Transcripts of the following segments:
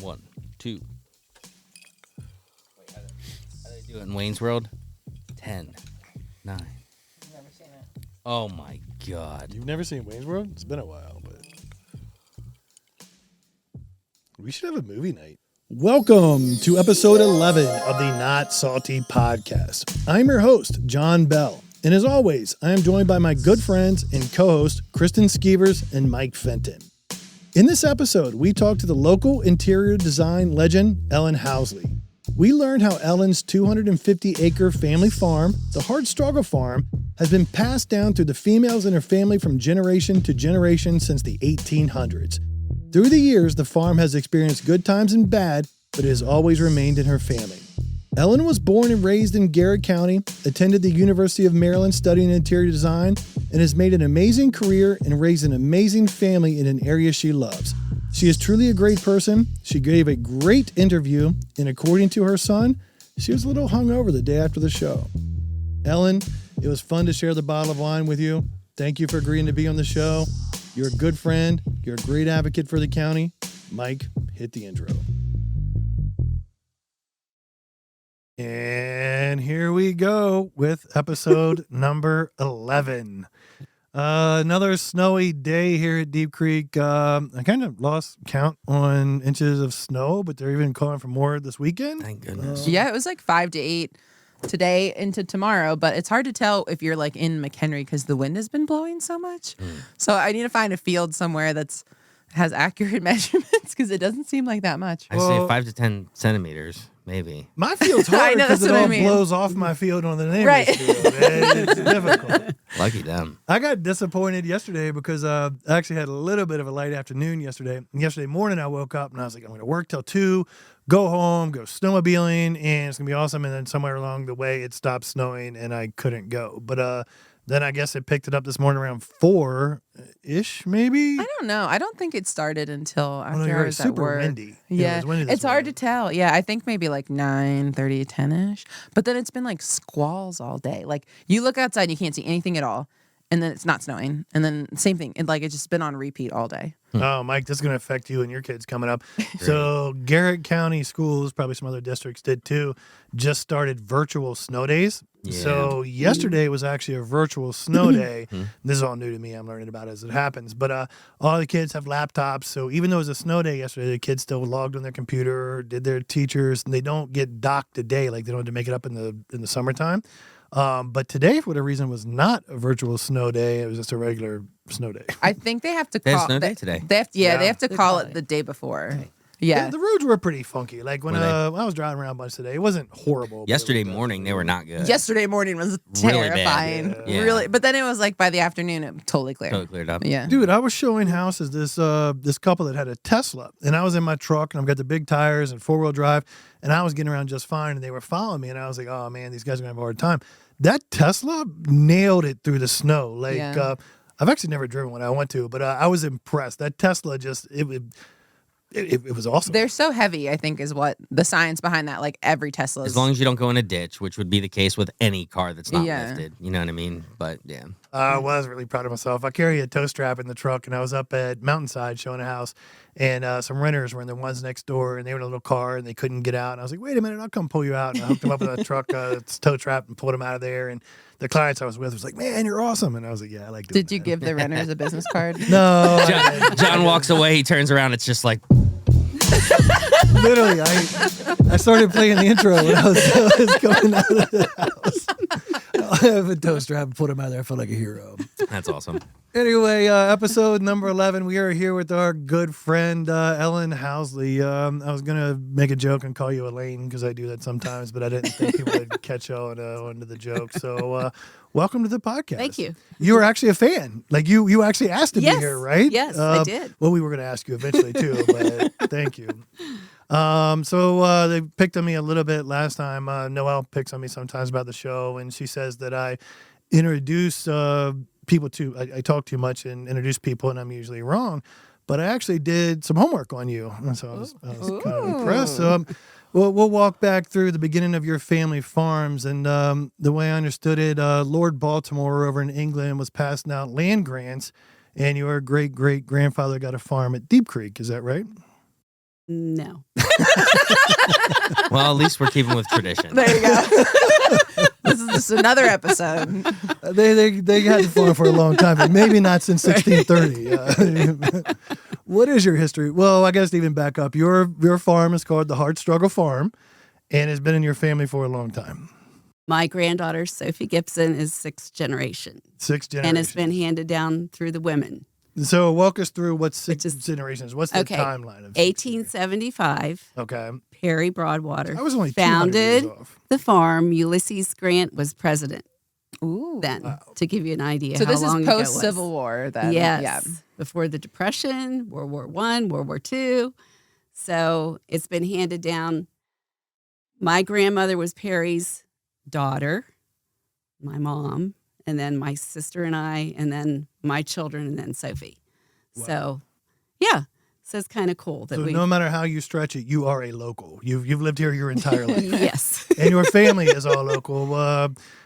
1, 2. Wait, how do they do it in Wayne's World? 10, 9. I've never seen it. Oh my God! You've never seen Wayne's World? It's been a while, but we should have a movie night. Welcome to episode 11 of the Not Salty podcast. I'm your host, John Bell. And as always, I am joined by my good friends and co-hosts, Kristen Skeevers and Mike Fenton. In this episode, we talk to the local interior design legend, Ellen Housley. We learned how Ellen's 250-acre family farm, the Hard Struggle Farm, has been passed down through the females in her family from generation to generation since the 1800s. Through the years, the farm has experienced good times and bad, but it has always remained in her family. Ellen was born and raised in Garrett County, attended the University of Maryland studying interior design, and has made an amazing career and raised an amazing family in an area she loves. She is truly a great person. She gave a great interview, and according to her son, she was a little hungover the day after the show. Ellen, it was fun to share the bottle of wine with you. Thank you for agreeing to be on the show. You're a good friend. You're a great advocate for the county. Mike, hit the intro. And here we go with episode number 11. Another snowy day here at Deep Creek. I kind of lost count on inches of snow, but they're even calling for more this weekend. Thank goodness. Yeah, it was like 5 to 8 today into tomorrow, but it's hard to tell if you're like in McHenry because the wind has been blowing so much. So I need to find a field somewhere has accurate measurements because it doesn't seem like that much. I say 5 to 10 centimeters, maybe. My field's I hard know, because that's it what I all mean. blows off my field on the neighbor's Right. field. It's difficult. Lucky them. I got disappointed yesterday because I actually had a little bit of a light afternoon yesterday. And yesterday morning, I woke up and I was like, I'm going to work till 2, go home, go snowmobiling, and it's going to be awesome. And then somewhere along the way, it stopped snowing and I couldn't go. But then I guess it picked it up this morning around 4-ish, maybe? I don't know. I don't think it started until after no, you're I right. was at Super work. windy. Yeah, it was windy this it's hard to morning. tell. Yeah, I think maybe like 9:30, 10-ish. But then it's been like squalls all day. Like you look outside, and you can't see anything at all, and then it's not snowing, and then same thing. It's just been on repeat all day. Oh, Mike, this is going to affect you and your kids coming up. So Garrett County schools, probably some other districts did too, just started virtual snow days. Yeah. So yesterday was actually a virtual snow day. This is all new to me. I'm learning about it as it happens. But all the kids have laptops. So even though it was a snow day yesterday, the kids still logged on their computer, did their teachers, and they don't get docked a day like they don't have to make it up in the summertime. But today, for whatever reason, was not a virtual snow day. It was just a regular snow day. I think they have to They had call snow day today. They have to, Yeah. they have to They call call it it. the day before. Yeah. The roads were pretty funky. Like when Were they? I was driving around a bunch today, it wasn't horrible. but it Yesterday was morning, they were not good. Yesterday morning was Really bad. terrifying. Yeah. Really, but then it was like by the afternoon, it totally cleared. Totally cleared up. Yeah. Dude, I was showing houses this couple that had a Tesla, and I was in my truck, and I've got the big tires and 4-wheel drive, and I was getting around just fine, and they were following me, and I was like, oh man, these guys are gonna have a hard time. That Tesla nailed it through the snow. Like Yeah. I've actually never driven one. I went to, but I was impressed. That Tesla just it was awesome. They're so heavy, I think, is what the science behind that. Like every Tesla is. As long as you don't go in a ditch, which would be the case with any car that's not Yeah. lifted. You know what I mean? But yeah. I was really proud of myself. I carry a tow strap in the truck, and I was up at Mountainside showing a house, and some renters were in the ones next door, and they were in a little car, and they couldn't get out. And I was like, wait a minute, I'll come pull you out. And I hooked them up with a truck tow trap and pulled them out of there. And the clients I was with was like, man, you're awesome. And I was like, yeah, I like doing Did you that. give the renters a business card? No. John walks away. He turns around. It's just like, Literally, I started playing the intro when I was coming out of the house. I have a tow strap and put him out there. I felt like a hero. that's awesome. Anyway, episode number 11. We are here with our good friend Ellen Housley. I was gonna make a joke and call you Elaine because I do that sometimes, but I didn't think people would catch on to the joke. So, welcome to the podcast. Thank you. You were actually a fan. Like you actually asked to Yes. be here, right? Yes, I did. Well, we were gonna ask you eventually too, but thank you. So they picked on me a little bit last time. Noelle picks on me sometimes about the show, and she says that I introduce people to. I talk too much and introduce people, and I'm usually wrong. But I actually did some homework on you, and so I was kind of impressed. So we'll walk back through the beginning of your family farms, and the way I understood it, Lord Baltimore over in England was passing out land grants, and your great-great-grandfather got a farm at Deep Creek. Is that right? No. Well, at least we're keeping with tradition. There you go. This is just another episode. They had the farm for a long time, but maybe not since 1630. What is your history? Well, I guess to even back up, your farm is called the Hard Struggle Farm and has been in your family for a long time. My granddaughter, Sophie Gibson, is 6th generation. 6 generations. And it's been handed down through the women. So walk us through what 6 generations. What's the Okay. timeline of 1875. Okay. Perry Broadwater I was only 200 founded years off. the farm. Ulysses Grant was president Ooh. then, to give you an idea So how this long is ago it post was. Civil War then. Yes. Yeah. Before the Depression, World War I, World War II. So it's been handed down. My grandmother was Perry's daughter, my mom, and then my sister and I, and then my children, and then Sophie. Wow. So, yeah. So it's kind of cool that So we. no matter how you stretch it, you are a local. You've lived here your entire life. Yes. And your family is all local.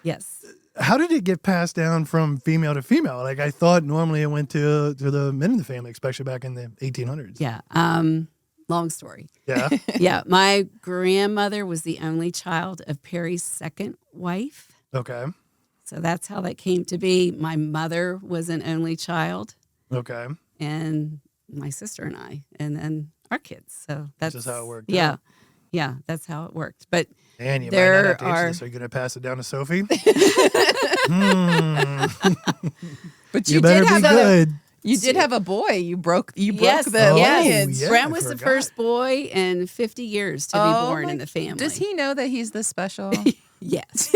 Yes. How did it get passed down from female to female? Like I thought normally it went to the men in the family, especially back in the 1800s. Yeah. Long story. Yeah. Yeah. My grandmother was the only child of Perry's second wife. Okay. So that's how that came to be. My mother was an only child, Okay. and my sister and I, and then our kids. So that's just how it worked Yeah. out. Yeah. That's how it worked. But And you might There not have to answer are- this. Are you going to pass it down to Sophie? But You better did be have good. You did have a boy. You broke yes, the yes. lineage. Yeah, Brent I was the forgot. first boy in 50 years to be Oh born my- in the family. Does he know that he's the special? Yes.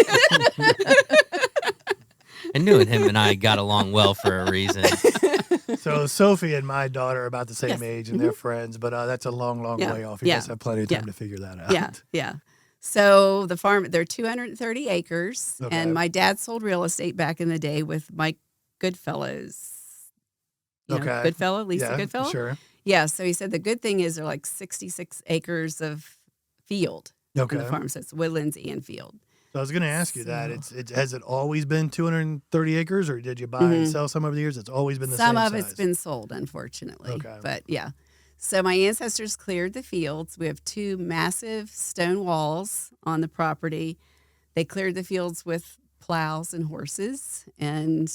I knew him and I got along well for a reason. So Sophie and my daughter are about the same Yes. age, and they're friends, but that's a long Yeah. way off. You Yeah. guys have plenty of time Yeah. to figure that out. Yeah, yeah. So the farm, they're 230 acres, Okay. and my dad sold real estate back in the day with Mike Goodfellow's. You know, Okay. Goodfellow, Lisa Yeah, Goodfellow. sure. Yeah. So he said the good thing is they're like 66 acres of field Okay. in the farm, so it's woodlands and field. So I was going to ask you that. So- Has it always been 230 acres, or did you buy and sell some over the years? It's always been the Some same of size. it's been sold, unfortunately. Okay. But yeah. So my ancestors cleared the fields. We have 2 massive stone walls on the property. They cleared the fields with plows and horses. And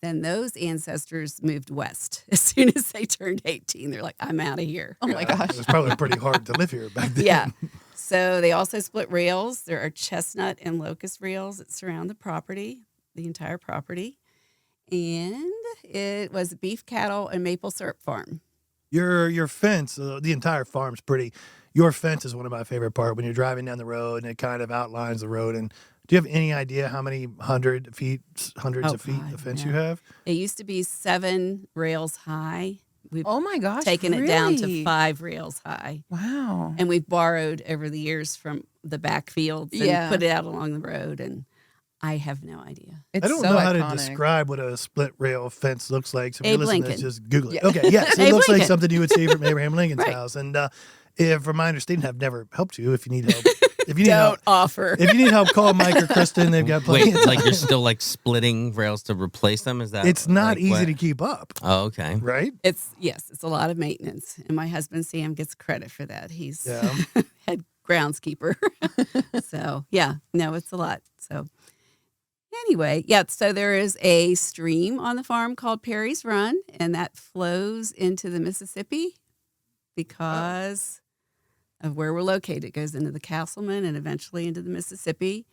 then those ancestors moved west. As soon as they turned 18, they're like, I'm out of here. Oh my gosh. It was probably pretty hard to live here back then. Yeah. So they also split rails. There are chestnut and locust rails that surround the property, the entire property. And it was a beef, cattle, and maple syrup farm. Your fence, the entire farm's pretty. Your fence is one of my favorite part when you're driving down the road and it kind of outlines the road. And do you have any idea how many hundreds of feet Oh, of God, fence yeah. you have? It used to be 7 rails high. We've Oh my gosh. taken it down to really? 5 rails high. Wow. And we've borrowed over the years from the back fields and Yeah. put it out along the road. And I have no idea. It's I don't so know how iconic. to describe what a split rail fence looks like. So if Abe you're listening to Lincoln. this, just Google it. Yeah. Okay, yes. It Abe looks like Lincoln. something you would see from Abraham Lincoln's Right. house. And if, from my understanding, I've never helped you. If you need help, if you need help, Don't offer. if you need help, call Mike or Kristen. They've got plenty. Wait, like you're still like splitting rails to replace them? Is that It's not like, easy what? to keep up, Oh, okay. right? It's a lot of maintenance. And my husband Sam gets credit for that. He's Yeah. head groundskeeper. So yeah, no, it's a lot. So anyway, yeah, so there is a stream on the farm called Perry's Run, and that flows into the Mississippi because of where we're located. It goes into the Castleman and eventually into the Mississippi.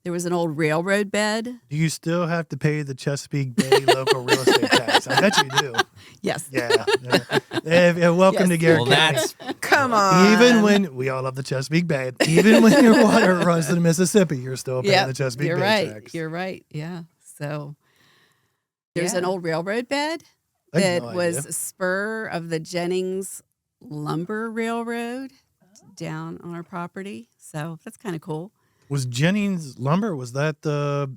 There was an old railroad bed. Do you still have to pay the Chesapeake Bay local real estate tax? I bet you do. Yes. Yeah. Welcome Yes. to Garrett Well, County. that's Come on. Even when we all love the Chesapeake Bay, even when your water runs to the Mississippi, you're still paying Yeah, the Chesapeake you're Bay right. tax. You're right. Yeah. So there's Yeah. an old railroad bed I had that no was idea. a spur of the Jennings Lumber Railroad down on our property. So that's kind of cool. Was Jennings Lumber? Was that the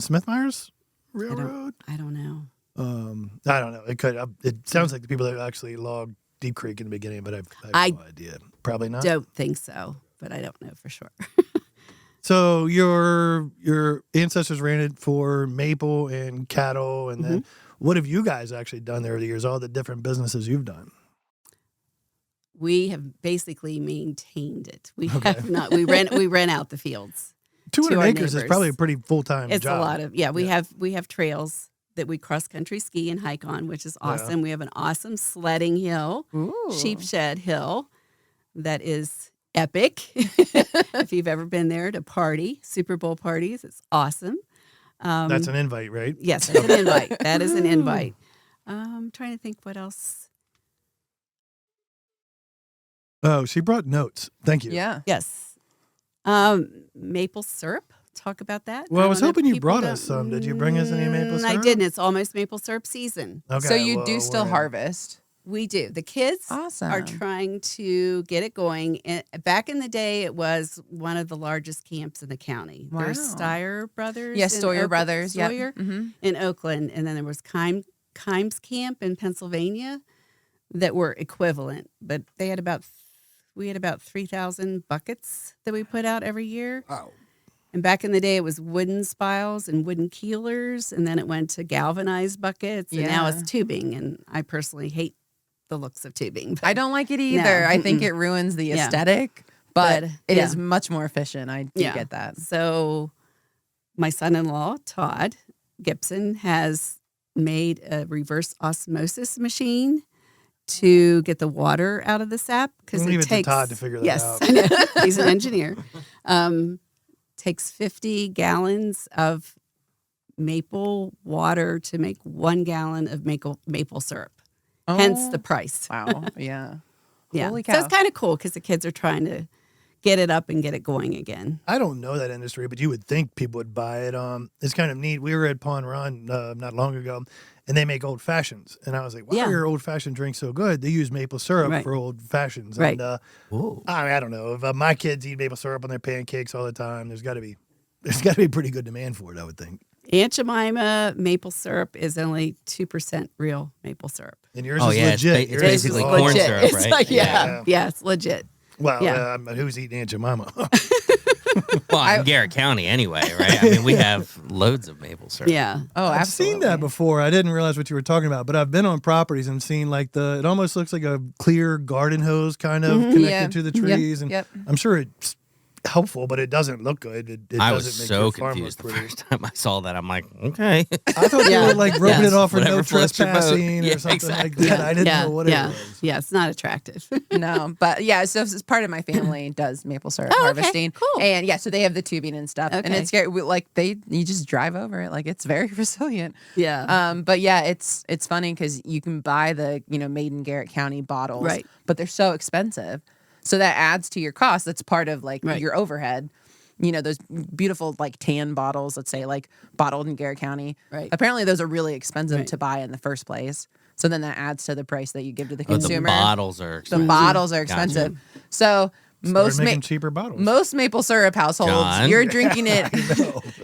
Smith Myers Railroad? I don't know. I don't know. It could. It sounds like the people that actually logged Deep Creek in the beginning, but I I have no idea. Probably not. Don't think so, but I don't know for sure. So your ancestors ran it for maple and cattle, and then what have you guys actually done there over the years? All the different businesses you've done. We have basically maintained it. We have not. We rent out the fields. 200 our acres is neighbors. probably a pretty full-time It's job. a lot of we have trails that we cross country ski and hike on, which is awesome. We have an awesome sledding hill, Sheepshed Hill, that is epic. If you've ever been there to party, Super Bowl parties, it's awesome. That's an invite, right? Yes, that's an invite. That is an invite. I'm trying to think what else. Oh, she brought notes. Thank you. Yeah. Yes. Maple syrup. Talk about that. Well, I was don't know if hoping you people brought don't- us some. Did you bring us any maple syrup? I didn't. It's almost maple syrup season. Okay, So you well, do still we're in. harvest. We do. The kids Awesome. are trying to get it going. And back in the day, it was one of the largest camps in the county. Wow. There's Steyer Brothers. Yes, in Sawyer Oakland- Brothers. Yep. Sawyer Mhm. in Oakland. And then there was Kimes Camp in Pennsylvania that were equivalent. But we had about 3,000 buckets that we put out every year. Wow. And back in the day, it was wooden spiles and wooden keelers. And then it went to galvanized buckets. And now Yeah. it's tubing. And I personally hate the looks of tubing. I don't like it either. No, I think mm-mm. it ruins the Yeah. aesthetic, but it is yeah. much more efficient. I do get that. So my son-in-law, Todd Gibson, has made a reverse osmosis machine to get the water out of the sap because Leave it it takes to Todd to figure that yes, out. I know. He's an engineer. Takes 50 gallons of maple water to make 1 gallon of maple syrup. Hence the price. Wow. Yeah. Yeah. Holy So cow. it's kind of cool because the kids are trying to get it up and get it going again. I don't know that industry, but you would think people would buy it. It's kind of neat. We were at Pawn Run not long ago, and they make old fashions. And I was like, why Yeah. are your old fashioned drinks so good? They use maple syrup Right. for old fashions. Right. And Whoa. I don't know. If my kids eat maple syrup on their pancakes all the time, there's got to be pretty good demand for it, I would think. Aunt Jemima maple syrup is only 2% real maple syrup. And yours Oh, is yeah, it's legit. ba- it's Yours is basically all- corn syrup, It's right? like, Yeah. yeah, it's legit. Well, Yeah. who's eating Aunt Jemima? Well, in Garrett County anyway, right? I mean, we have loads of maple syrup. Yeah. Oh, I've absolutely. seen that before. I didn't realize what you were talking about, but I've been on properties and seen like it almost looks like a clear garden hose kind of connected Yeah. to the Yep. trees. And Yep. I'm sure it's helpful, but it doesn't look good. It I doesn't was make so your farm confused the look pretty. first time I saw that. I'm like, okay. I thought they Yeah. were like roping Yes. it off for no Whatever floats your boat. trespassing Yeah, or something exactly. like that. I didn't know what yeah. it was. Yeah, it's not attractive. No, but yeah, so it's part of my family does maple syrup Oh, okay, harvesting. cool. And yeah, so they have the tubing and stuff. And Okay. it's scary. You just drive over it. Like it's very resilient. Yeah. But yeah, it's funny because you can buy the, made in Garrett County bottles, Right. but they're so expensive. So that adds to your cost. That's part of like Right. your overhead. Those beautiful like tan bottles, let's say like bottled in Garrett County. Right. Apparently those are really expensive Right. to buy in the first place. So then that adds to the price that you give to the Oh, the consumer. bottles are The expensive. bottles are Gotcha. expensive. So Start making cheaper bottles. most maple syrup households, John. you're drinking it.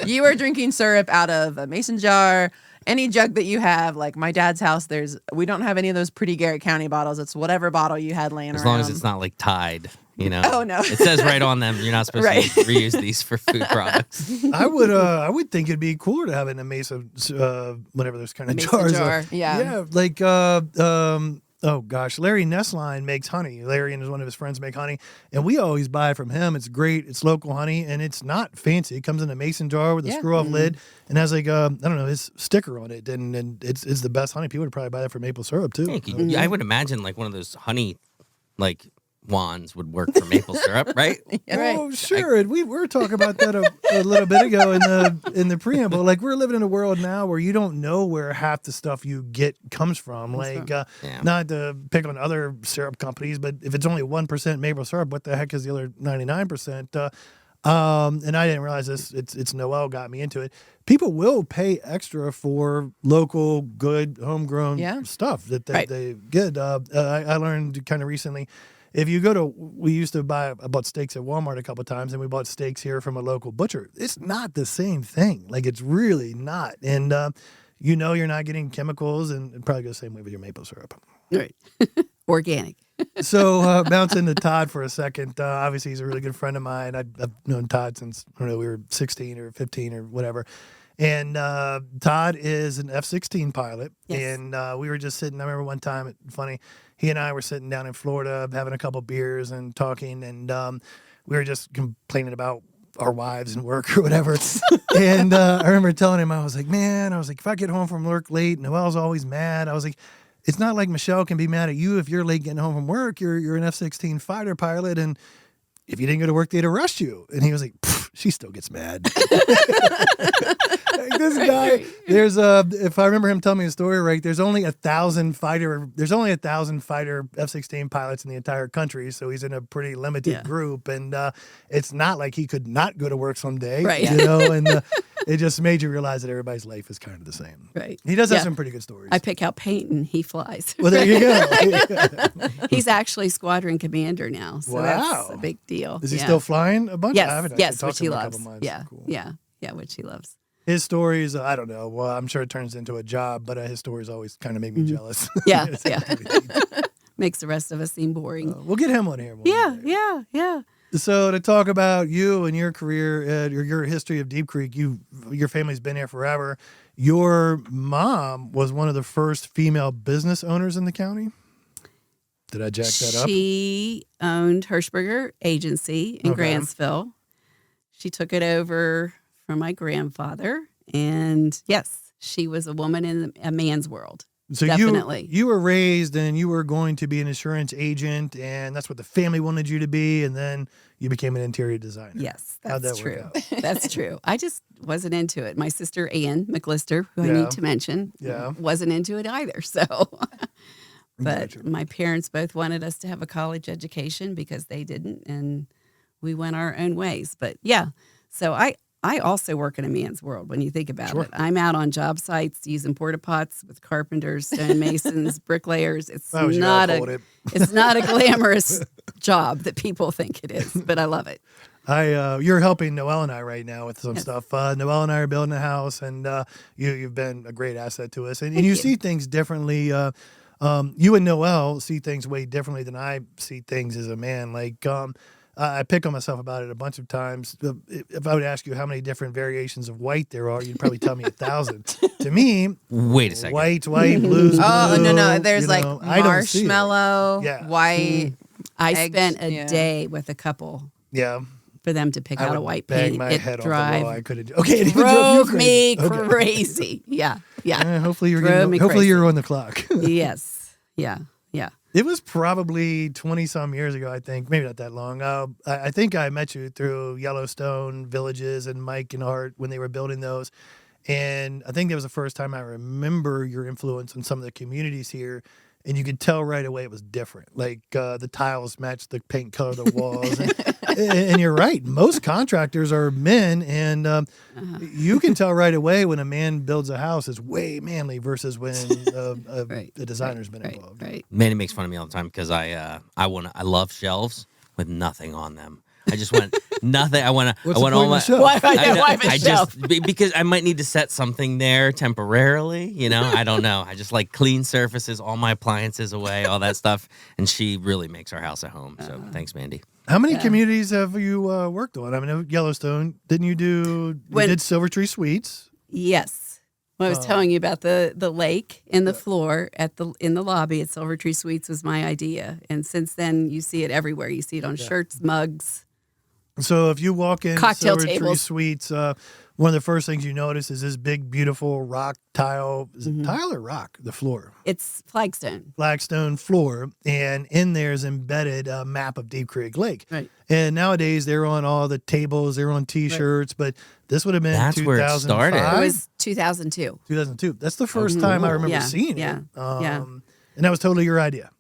You are drinking syrup out of a mason jar, any jug that you have. Like my dad's house, we don't have any of those pretty Garrett County bottles. It's whatever bottle you had laying As around. long as it's not like Tide, Oh, no. It says right on them you're not supposed Right. to reuse these for food products. I would think it'd be cooler to have it in a mason, whatever those kind of mason jars. jar. Yeah. Yeah, like oh gosh, Larry Nessline makes honey. Larry and one of his friends make honey, and we always buy it from him. It's great. It's local honey, and it's not fancy. It comes in a mason jar with a Yeah. screw-off lid, and has like I don't know, his sticker on it, and it's the best honey. People would probably buy that for maple syrup too. Yeah, I would imagine like one of those honey like wands would work for maple syrup, right? Oh, sure. We were talking about that a little bit ago in the preamble. Like we're living in a world now where you don't know where half the stuff you get comes from. Like Yeah. not to pick on other syrup companies, but if it's only 1% maple syrup, what the heck is the other 99%? And I didn't realize this. It's Noel got me into it. People will pay extra for local, good, homegrown stuff that they get. I learned kind of recently. If you go to, I bought steaks at Walmart a couple of times, and we bought steaks here from a local butcher. It's not the same thing. Like it's really not. And you're not getting chemicals, and it probably goes the same way with your maple syrup. Right. Organic. So bouncing to Todd for a second. Obviously, he's a really good friend of mine. I've known Todd since, I don't know, we were 16 or 15 or whatever. And Todd is an F-16 pilot. Yes. And we were just sitting, I remember one time, funny, he and I were sitting down in Florida having a couple beers and talking, and we were just complaining about our wives and work or whatever. And I remember telling him, I was like, if I get home from work late, Noelle's always mad. I was like, it's not like Michelle can be mad at you if you're late getting home from work. You're an F-16 fighter pilot, and if you didn't go to work, they'd arrest you. And he was like, she still gets mad. Like, this guy, there's if I remember him telling me a story right, there's only 1,000 fighter F-16 pilots in the entire country. So he's in a pretty limited group. And it's not like he could not go to work someday, you know, and it just made you realize that everybody's life is kind of the same. Right. He does have some pretty good stories. I pick out paint and he flies. Well, there you go. He's actually squadron commander now. So Wow. that's a big deal. Is he still flying a bunch? I haven't actually Yes, talked which to he him in a loves. couple months. Yeah, Cool. yeah, which he loves. His stories, I don't know. Well, I'm sure it turns into a job, but his stories always kind of make me jealous. Yeah, makes the rest of us seem boring. We'll get him on here. Yeah. So to talk about you and your career, your history of Deep Creek, your family's been here forever. Your mom was one of the first female business owners in the county. Did I jack that up? She owned Hirschberger Agency in Grantsville. She took it over from my grandfather. And yes, she was a woman in a man's world. So definitely. you were raised and you were going to be an insurance agent, and that's what the family wanted you to be, and then you became an interior designer. Yes, How'd that's that work true. out? That's true. I just wasn't into it. My sister Ann McLister, who I need to mention, wasn't into it either. So, but Gotcha. my parents both wanted us to have a college education because they didn't, and we went our own ways. But yeah, so I also work in a man's world when you think about it. I'm out on job sites using porta pots with carpenters, stonemasons, bricklayers. It's not a glamorous job that people think it is, but I love it. You're helping Noelle and I right now with some stuff. Noelle and I are building a house, and you've been a great asset to us. And you see things differently. You and Noelle see things way differently than I see things as a man. Like, I pick on myself about it a bunch of times. If I would ask you how many different variations of white there are, you'd probably tell me 1,000. To me, wait a second. White, blues, blue. Oh, no. There's like I don't see it. marshmallow, Yeah. white. I Eggs, spent a day with a couple Yeah. for them to pick I out a would white bang paint. my It head off the wall. I drive couldn't. Okay, it even drove drove you me crazy. Okay. crazy. Yeah. Hopefully Drove me crazy. you're on the clock. Yes. Yeah. It was probably 20-some years ago, I think. Maybe not that long. I think I met you through Yellowstone Villages and Mike and Art when they were building those. And I think that was the first time I remember your influence on some of the communities here. And you could tell right away it was different. Like the tiles matched the paint color of the walls. And you're right. Most contractors are men. And you can tell right away when a man builds a house is way manly versus when a designer's been involved. Right. Manny makes fun of me all the time because I love shelves with nothing on them. I just want nothing. I want What's the point all of my. the shelf? Why just because I might need to set something there temporarily. You know, I don't know. I just like clean surfaces, all my appliances away, all that stuff. And she really makes our house a home. So thanks, Mandy. How many communities have you worked on? I mean, Yellowstone. Didn't you do? You did Silver Tree Suites. Yes. When I was telling you about the lake and the floor in the lobby at Silver Tree Suites was my idea. And since then, you see it everywhere. You see it on shirts, mugs. So if you walk in Cocktail Silver Tree tables. Suites, one of the first things you notice is this big, beautiful rock tile. Is it tile or rock? The floor. It's flagstone. Flagstone floor. And in there is embedded a map of Deep Creek Lake. Right. And nowadays they're on all the tables, they're on T-shirts, but this would have been That's where it 2005. started. It was 2002. 2002. That's the first time I remember seeing it. Yeah. And that was totally your idea.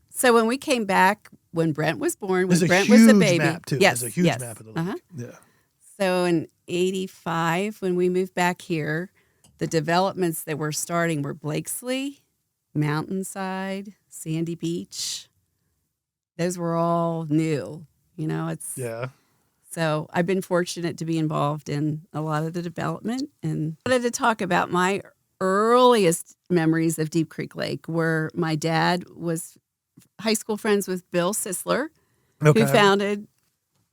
So when we came back, when Brent was born, when There's a Brent huge was a baby. map, too. Yes. There's a huge yes. map of the lake. Yeah. So in 85, when we moved back here, the developments that were starting were Blakesley, Mountainside, Sandy Beach. Those were all new. You know, so I've been fortunate to be involved in a lot of the development. And I wanted to talk about my earliest memories of Deep Creek Lake, where my dad was high school friends with Bill Sisler, who founded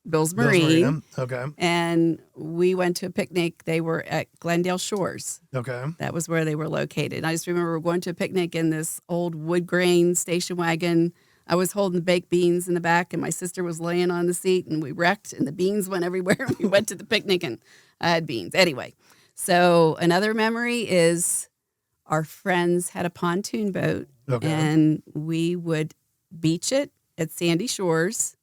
Bill's Bill's Marine. Okay. And we went to a picnic. They were at Glendale Shores. Okay. That was where they were located. And I just remember going to a picnic in this old wood grain station wagon. I was holding baked beans in the back, and my sister was laying on the seat, and we wrecked, and the beans went everywhere. We went to the picnic, and I had beans. Anyway, so another memory is our friends had a pontoon boat, and we would beach it at Sandy Shores.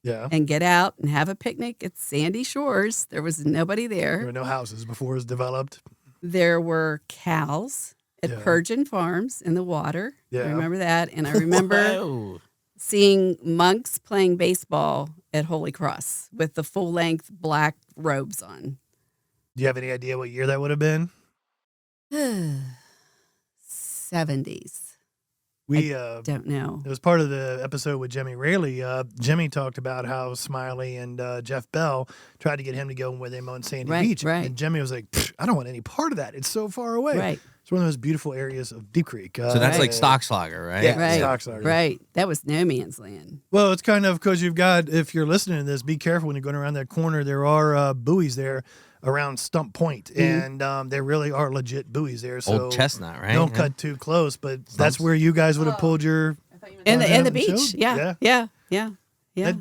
Yeah. And get out and have a picnic at Sandy Shores. There was nobody there. There were no houses before it was developed. There were cows at Purgeon Farms in the water. Yeah. I remember that. And I remember Whoa. seeing monks playing baseball at Holy Cross with the full-length black robes on. Do you have any idea what year that would have been? 70s. We Don't know. it was part of the episode with Jimmy Raley. Jimmy talked about how Smiley and Jeff Bell tried to get him to go with him on Sandy Beach. Right. And Jimmy was like, I don't want any part of that. It's so far away. Right. It's one of those beautiful areas of Deep Creek. So that's like Stockslager, right? Yeah, Right. Stockslager. Right. That was no man's land. Well, it's kind of because you've got, if you're listening to this, be careful when you're going around that corner. There are buoys there around Stump Point, and there really are legit buoys there. So Old Chestnut, right? don't cut too close, but that's where you guys would have pulled your... In the and beach. showed. Yeah.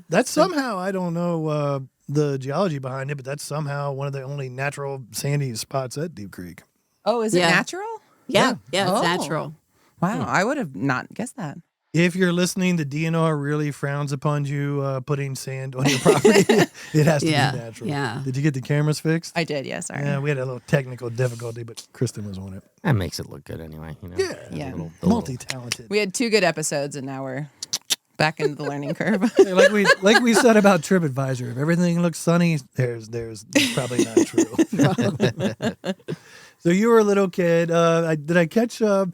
That's somehow, I don't know the geology behind it, but that's somehow one of the only natural sandy spots at Deep Creek. Oh, is it Yeah. natural? Yeah. Oh. It's natural. Wow, I would have not guessed that. If you're listening, the DNR really frowns upon you putting sand on your property. It has to be natural. Yeah. Did you get the cameras fixed? I did, yeah, sorry. Yeah, we had a little technical difficulty, but Kristen was on it. That makes it look good anyway. You know? Yeah. The little- Multi-talented. We had 2 good episodes, and now we're back into the learning curve. Yeah, like we said about TripAdvisor, if everything looks sunny, there's probably not true. So you were a little kid. Did I catch on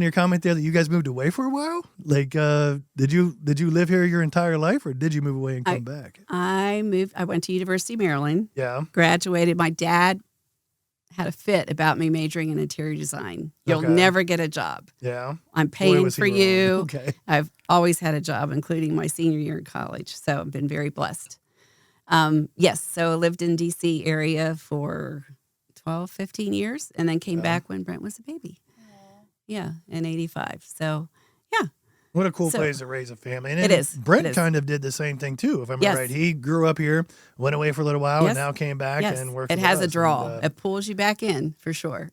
your comment there that you guys moved away for a while? Like, did you live here your entire life, or did you move away and come back? I went to University of Maryland, Yeah. graduated. My dad had a fit about me majoring in interior design. You'll Okay. never get a job. Yeah. I'm Boy, paying was he for wrong. you. Okay. I've always had a job, including my senior year in college. So I've been very blessed. Yes. So I lived in DC area for 12, 15 years, and then came back when Brent was a baby. Yeah. In 85. So yeah. What a cool So- place to raise a family. And It then is. Brent It is. kind of did the same thing too, if I'm Yes. right. He grew up here, went away for a little while, Yes. and now came back Yes. and worked It with has a us. draw. And, It pulls you back in for sure.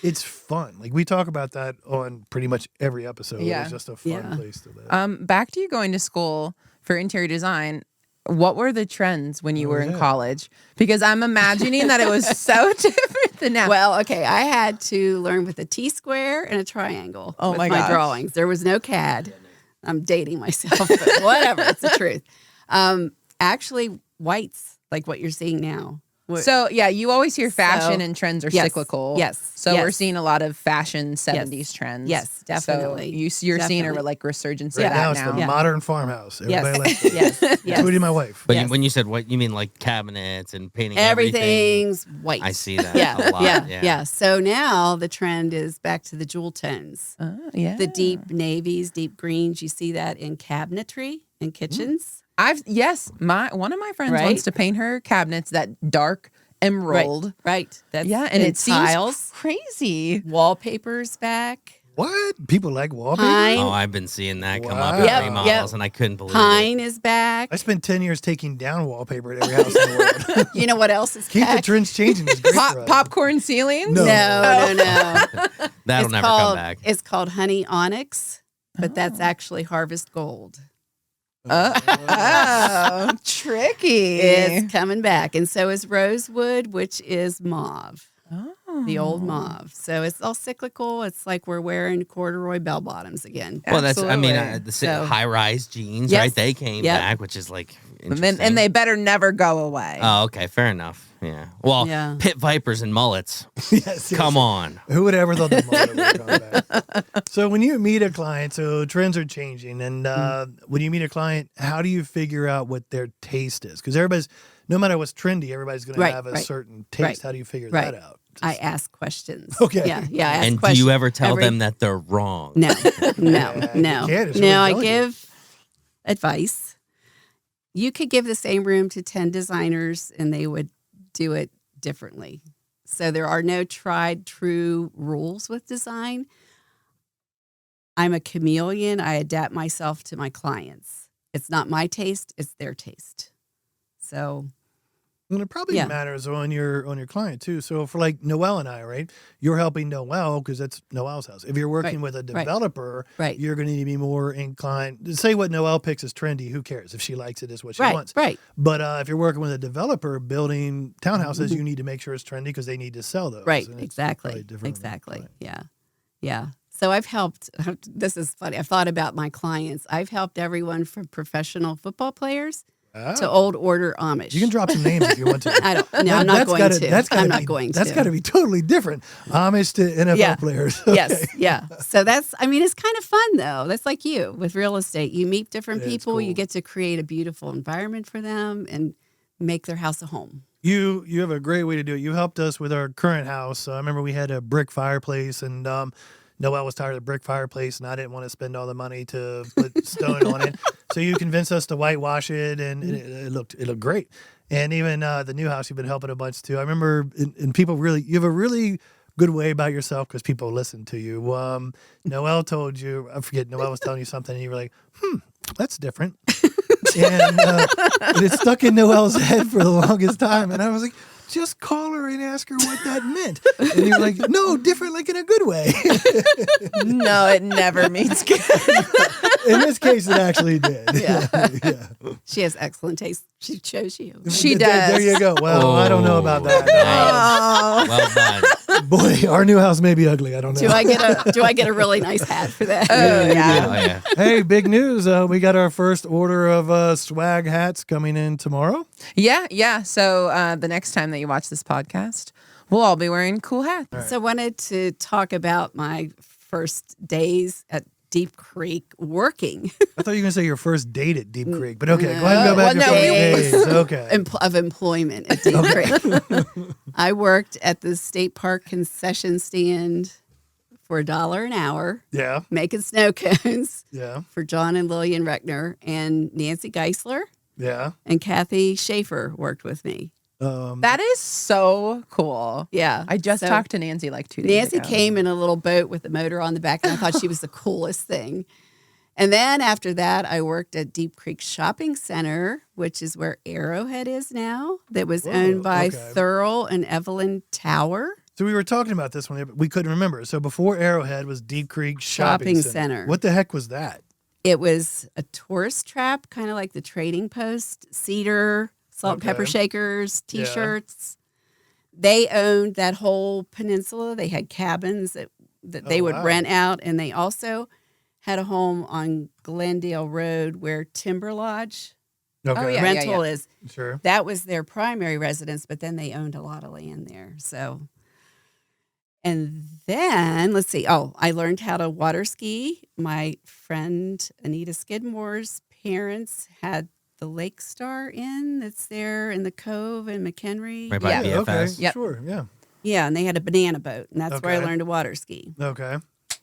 it's fun. Like we talk about that on pretty much every episode. Yeah. It's just a fun Yeah. place to live. Back to you going to school for interior design. What were the trends when you were in college? Because I'm imagining that it was so different than now. Well, okay, I had to learn with a T-square and a triangle Oh with my my gosh. drawings. There was no CAD. I'm dating myself, but whatever. It's the truth. Actually, whites, like what you're seeing now. So yeah, you always hear fashion So- and trends are Yes. cyclical. Yes. So we're Yes. seeing a lot of fashion 70s trends. Yes, definitely. So you're seeing a Definitely. like resurgence Right of now that it's the now. modern farmhouse. Everybody likes it. yes, yes. Including my wife. But Yes. when you said what, you mean like cabinets and painting Everything's white. I see that Yeah, a lot. yeah. So now the trend is back to the jewel tones. Yeah. The deep navies, deep greens. You see that in cabinetry in kitchens. One of my friends Right. wants to paint her cabinets that dark emerald. Right. That's Yeah, and it tiles. seems crazy. Wallpaper's back. What? People like wallpaper? Pine. Oh, I've been seeing that come up Wow. in Yep, remodels, yep. and I couldn't believe it. Pine is back. I spent 10 years taking down wallpaper at every house in the world. You know what else is Keep the back? trends changing. It's great for us. Popcorn ceilings? No. No. That'll It's never called, come back. It's called honey onyx, but that's actually harvest gold. Oh, tricky. It's coming back. And so is rosewood, which is mauve. The old mauve. So it's all cyclical. It's like we're wearing corduroy bell bottoms again. Well, that's, I mean, Absolutely. So- high-rise jeans, Yes. right? They came Yep. back, which is like And, interesting. and they better never go away. Oh, okay, fair enough. Yeah. Well, Yeah. pit vipers and mullets. Yes, Come yes. on. Who would ever thought the mullet would come back? So when you meet a client, so trends are changing, and when you meet a client, how do you figure out what their taste is? Because everybody's, no matter what's trendy, everybody's going to have a certain taste. Right. How do you figure Right. that out? I ask questions. Okay. Yeah. I ask And do questions. you ever tell every- them that they're wrong? No, Yeah, you can't. It's really I delicate. give advice. you could give the same room to 10 designers and they would do it differently. So there are no tried true rules with design. I'm a chameleon. I adapt myself to my clients. It's not my taste, it's their taste. So And it probably matters on your client too. So for like Noelle and I, right? You're helping Noelle because that's Noelle's house. If you're working with a developer, you're going to need to be more inclined to say what Noelle picks is trendy. Who cares if she likes it? Is what she wants. Right. But if you're working with a developer building townhouses, you need to make sure it's trendy because they need to sell those. Right. And Exactly. Yeah. So I've helped. This is funny. I've thought about my clients. I've helped everyone from professional football players to old order Amish. You can drop some names if you want to. I don't. No, I'm not going to. I'm not going to. That's got to be totally different. Amish to NFL players. Okay. Yes. Yeah. So that's. I mean, it's kind of fun though. That's like you with real estate. You meet different people. Cool. You get to create a beautiful environment for them and make their house a home. You have a great way to do it. You helped us with our current house. I remember we had a brick fireplace and. Noelle was tired of the brick fireplace, and I didn't want to spend all the money to put stone on it. So you convinced us to whitewash it, and it looked great. And even the new house, you've been helping a bunch too. I remember, and people really, you have a really good way about yourself because people listen to you. Noelle told you, I forget, Noelle was telling you something, and you were like, that's different. And it stuck in Noelle's head for the longest time. And I was like, just call her and ask her what that meant. And you're like, no, different, like in a good way. No, it never means good. In this case, it actually did. Yeah. She has excellent taste. She chose you. She does. There you go. Well, I don't know about that. Well done. Boy, our new house may be ugly. I don't know. Do I get a really nice hat for that? Oh, yeah. Hey, big news. We got our first order of swag hats coming in tomorrow. Yeah. So the next time that you watch this podcast, we'll all be wearing cool hats. Right. So I wanted to talk about my first days at Deep Creek working. I thought you were going to say your first date at Deep Creek, but okay, go ahead and go back to days. Okay. Of employment at Deep Creek. I worked at the state park concession stand for $1 an hour. Yeah. Making snow cones. Yeah. For John and Lillian Reckner, and Nancy Geisler. Yeah. And Kathy Schaefer worked with me. That is so cool. Yeah. I just talked to Nancy like 2 days ago. Nancy came in a little boat with a motor on the back, and I thought she was the coolest thing. And then after that, I worked at Deep Creek Shopping Center, which is where Arrowhead is now, that was owned by Thurl and Evelyn Tower. So we were talking about this one, but we couldn't remember. So before Arrowhead was Deep Creek Shopping Center. What the heck was that? It was a tourist trap, kind of like the Trading Post, Cedar, salt and pepper shakers, T-shirts. Yeah. They owned that whole peninsula. They had cabins that they would rent out, and they also had a home on Glendale Road where Timber Lodge rental is. Sure. That was their primary residence, but then they owned a lot of land there. So, and then let's see. Oh, I learned how to water ski. My friend Anita Skidmore's parents had the Lake Star Inn that's there in the Cove in McHenry. Right by BFS. Okay. Yep. Sure. Yeah. Yeah, and they had a banana boat, and that's where I learned to water ski. Okay.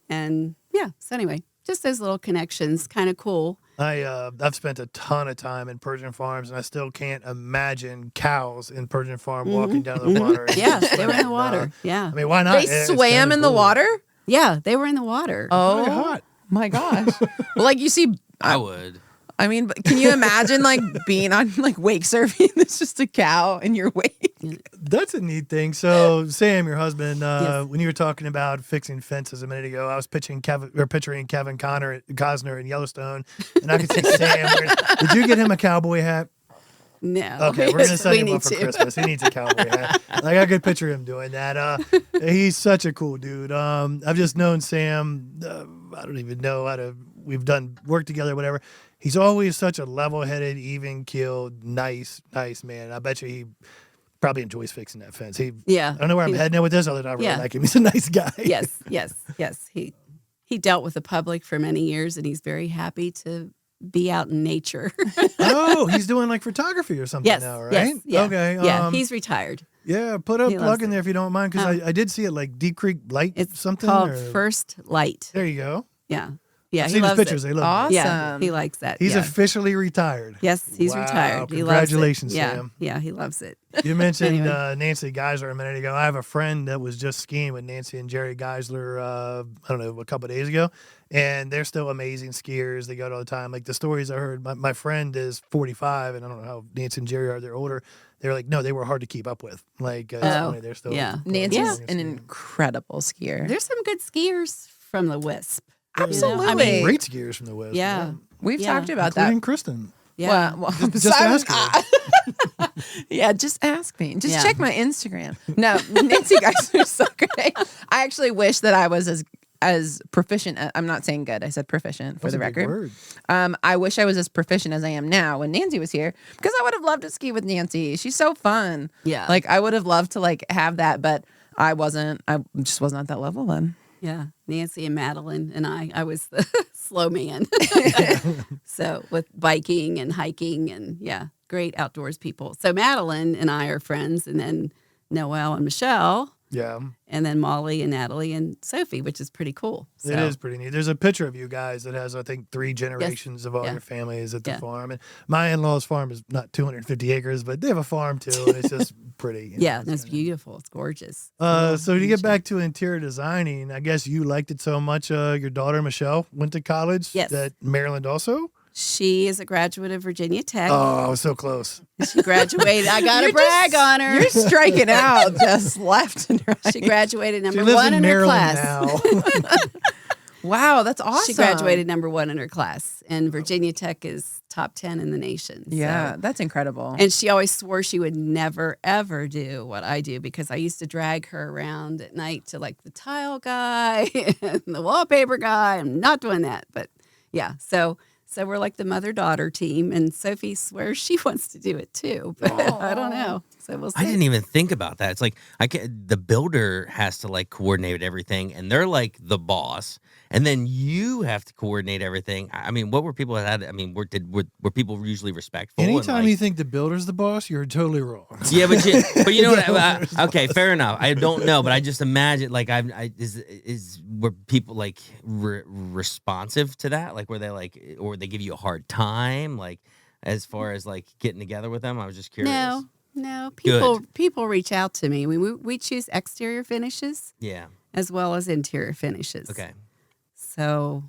And yeah, so anyway, just those little connections, kind of cool. I've spent a ton of time in Persian farms, and I still can't imagine cows in Persian farm walking down the water. Yeah, they were in the water. Yeah. I mean, why not? They swam in the water? Yeah, they were in the water. Oh, hot. My gosh. Well, like you see, I would. I mean, but can you imagine like being on like wake surfing? It's just a cow in your wake. That's a neat thing. So, Sam, your husband, when you were talking about fixing fences a minute ago, I was picturing Kevin Costner in Yellowstone, and I could see Sam. Did you get him a cowboy hat? No. Okay, we're gonna send him one for Christmas. He needs a cowboy hat. Like I could picture him doing that. He's such a cool dude. I've just known Sam. I don't even know how to. We've done work together, whatever. He's always such a level-headed, even-keeled, nice man. I bet you he probably enjoys fixing that fence. I don't know where I'm heading with this, other than I really like him. He's a nice guy. Yes. He dealt with the public for many years, and he's very happy to be out in nature. Oh, he's doing like photography or something now, right? Yes, yeah. Okay. Yeah, he's retired. Yeah, put a plug in there if you don't mind, because I did see it like Deep Creek Light It's something. called First Light. There you go. Yeah. Yeah, I've he seen his loves pictures. it. They look Awesome. nice. Yeah, he likes that. He's yeah. officially retired. Yes, he's Wow, retired. He congratulations, loves it. Sam. Yeah, he loves it. You mentioned Anyway. Nancy Geisler a minute ago. I have a friend that was just skiing with Nancy and Jerry Geisler, I don't know, a couple of days ago, and they're still amazing skiers. They go out all the time. Like the stories I heard, my friend is 45, and I don't know how Nancy and Jerry are. They're older. They're like, no, they were hard to keep up with. Like, it's funny. They're still. yeah. Nancy's going an skiing. incredible skier. There's some good skiers from the Wisp. Absolutely. I mean, Great skiers from the West. Yeah. We've Yeah. talked about Including that. Kristen. Yeah. Well, Just ask her. Yeah, just ask me. Just Yeah. check my Instagram. No, Nancy Geisler's so great. I actually wish that I was as proficient. I'm not saying good. I said proficient for That's the a big record. word. I wish I was as proficient as I am now when Nancy was here because I would have loved to ski with Nancy. She's so fun. Yeah. Like I would have loved to like have that, but I wasn't. I just wasn't at that level then. Yeah, Nancy and Madeline and I was the slow man. So with biking and hiking and great outdoors people. So Madeline and I are friends, and then Noelle and Michelle, Yeah. and then Molly and Natalie and Sophie, which is pretty cool. So, It is pretty neat. There's a picture of you guys that has, I think, 3 generations of all Yeah. your families at the Yeah. farm. And my in-laws' farm is not 250 acres, but they have a farm too, and it's just pretty. you know, Yeah, and it's kinda- beautiful. It's gorgeous. So to get back to interior designing, I guess you liked it so much. Your daughter Michelle went to college. Yes. That Maryland also. She is a graduate of Virginia Tech. Oh, so close. She graduated. I got to You're brag just- on her. You're striking out just left and right. She graduated She number lives 1 in in her Maryland class. now. Wow, that's awesome. She graduated number 1 in her class, and Virginia Tech is top 10 in the nation. so- Yeah, that's incredible. And she always swore she would never, ever do what I do because I used to drag her around at night to like the tile guy and the wallpaper guy. I'm not doing that. But yeah, so we're like the mother-daughter team, and Sophie swears she wants to do it too. But I don't know. So we'll see. I didn't even think about that. It's like the builder has to like coordinate everything, and they're like the boss, and then you have to coordinate everything. I mean, what were people that had? I mean, were people usually respectful? and, Anytime like- you think the builder's the boss, you're totally wrong. yeah, but you know what? Okay, fair enough. I don't know, but I just imagine like were people like responsive to that? Like were they like, or they give you a hard time? Like as far as like getting together with them? I was just curious. No. Good. People reach out to me. We choose exterior finishes Yeah. as well as interior finishes. Okay. So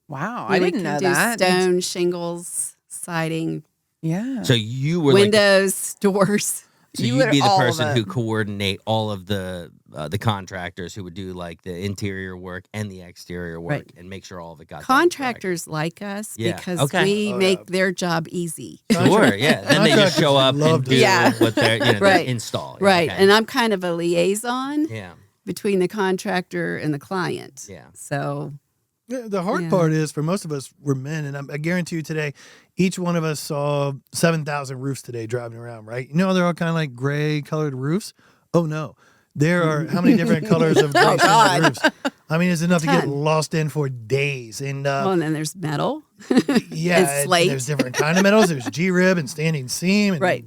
wow, we I didn't can know do that. Stone, shingles, siding, Yeah. So you were like. windows, doors. So You you'd were be the all of person it. who coordinate all of the contractors who would do like the interior work and the exterior work Right. and make sure all of it got done Contractors like us Yeah, because okay. we Oh, make yeah. their job easy. correct. Sure, yeah. Then they just show up Love and to do do Yeah. what they're they Right. install. Right. Okay. And I'm kind of a liaison yeah, between the contractor and the client. yeah. So Yeah, the hard Yeah. part is for most of us, we're men, and I guarantee you today, each one of us saw 7,000 roofs today driving around, right? You know, they're all kind of like gray colored roofs. Oh no, there are how many different colors of gray shingled roofs? I mean, it's enough to get Ton. lost in for days. And well, and then there's metal. yeah, and slate. there's different kind of metals. There's G-rib and standing seam. And Right.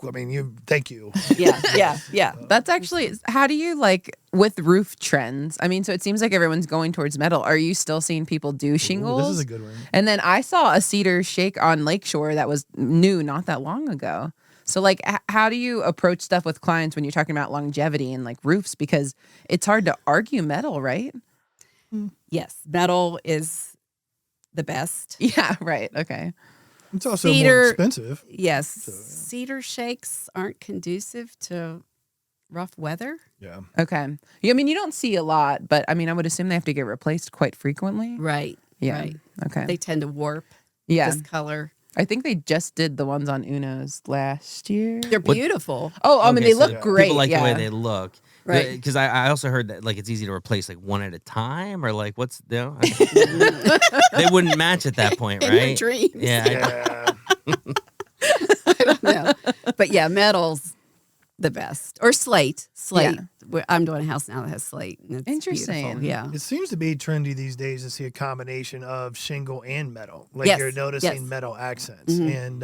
I mean, thank you. Yeah. That's actually, how do you like with roof trends? I mean, so it seems like everyone's going towards metal. Are you still seeing people do shingles? Ooh, this is a good one. And then I saw a cedar shake on Lakeshore that was new not that long ago. So like, how do you approach stuff with clients when you're talking about longevity and like roofs? Because it's hard to argue metal, right? Yes. Metal is the best. Yeah, right. Okay. It's also more Cedar- expensive. Yes. Cedar shakes aren't conducive to rough weather. Yeah. Okay. Yeah, I mean, you don't see a lot, but I mean, I would assume they have to get replaced quite frequently. Right. Yeah. Right. Okay. They tend to warp, Yeah. discolor. I think they just did the ones on Uno's last year. They're beautiful. Oh, I mean, Okay, they so look great. People like yeah. the way they look. Right. Because I also heard that like it's easy to replace like one at a time or like what's they wouldn't match at that point, In your right? dreams. Yeah. I don't know. But yeah, metal's the best. Or slate. Slate. I'm doing a house now that has slate. And it's Interesting. beautiful. Yeah. It seems to be trendy these days to see a combination of shingle and metal. Like Yes, you're noticing yes. metal accents. And,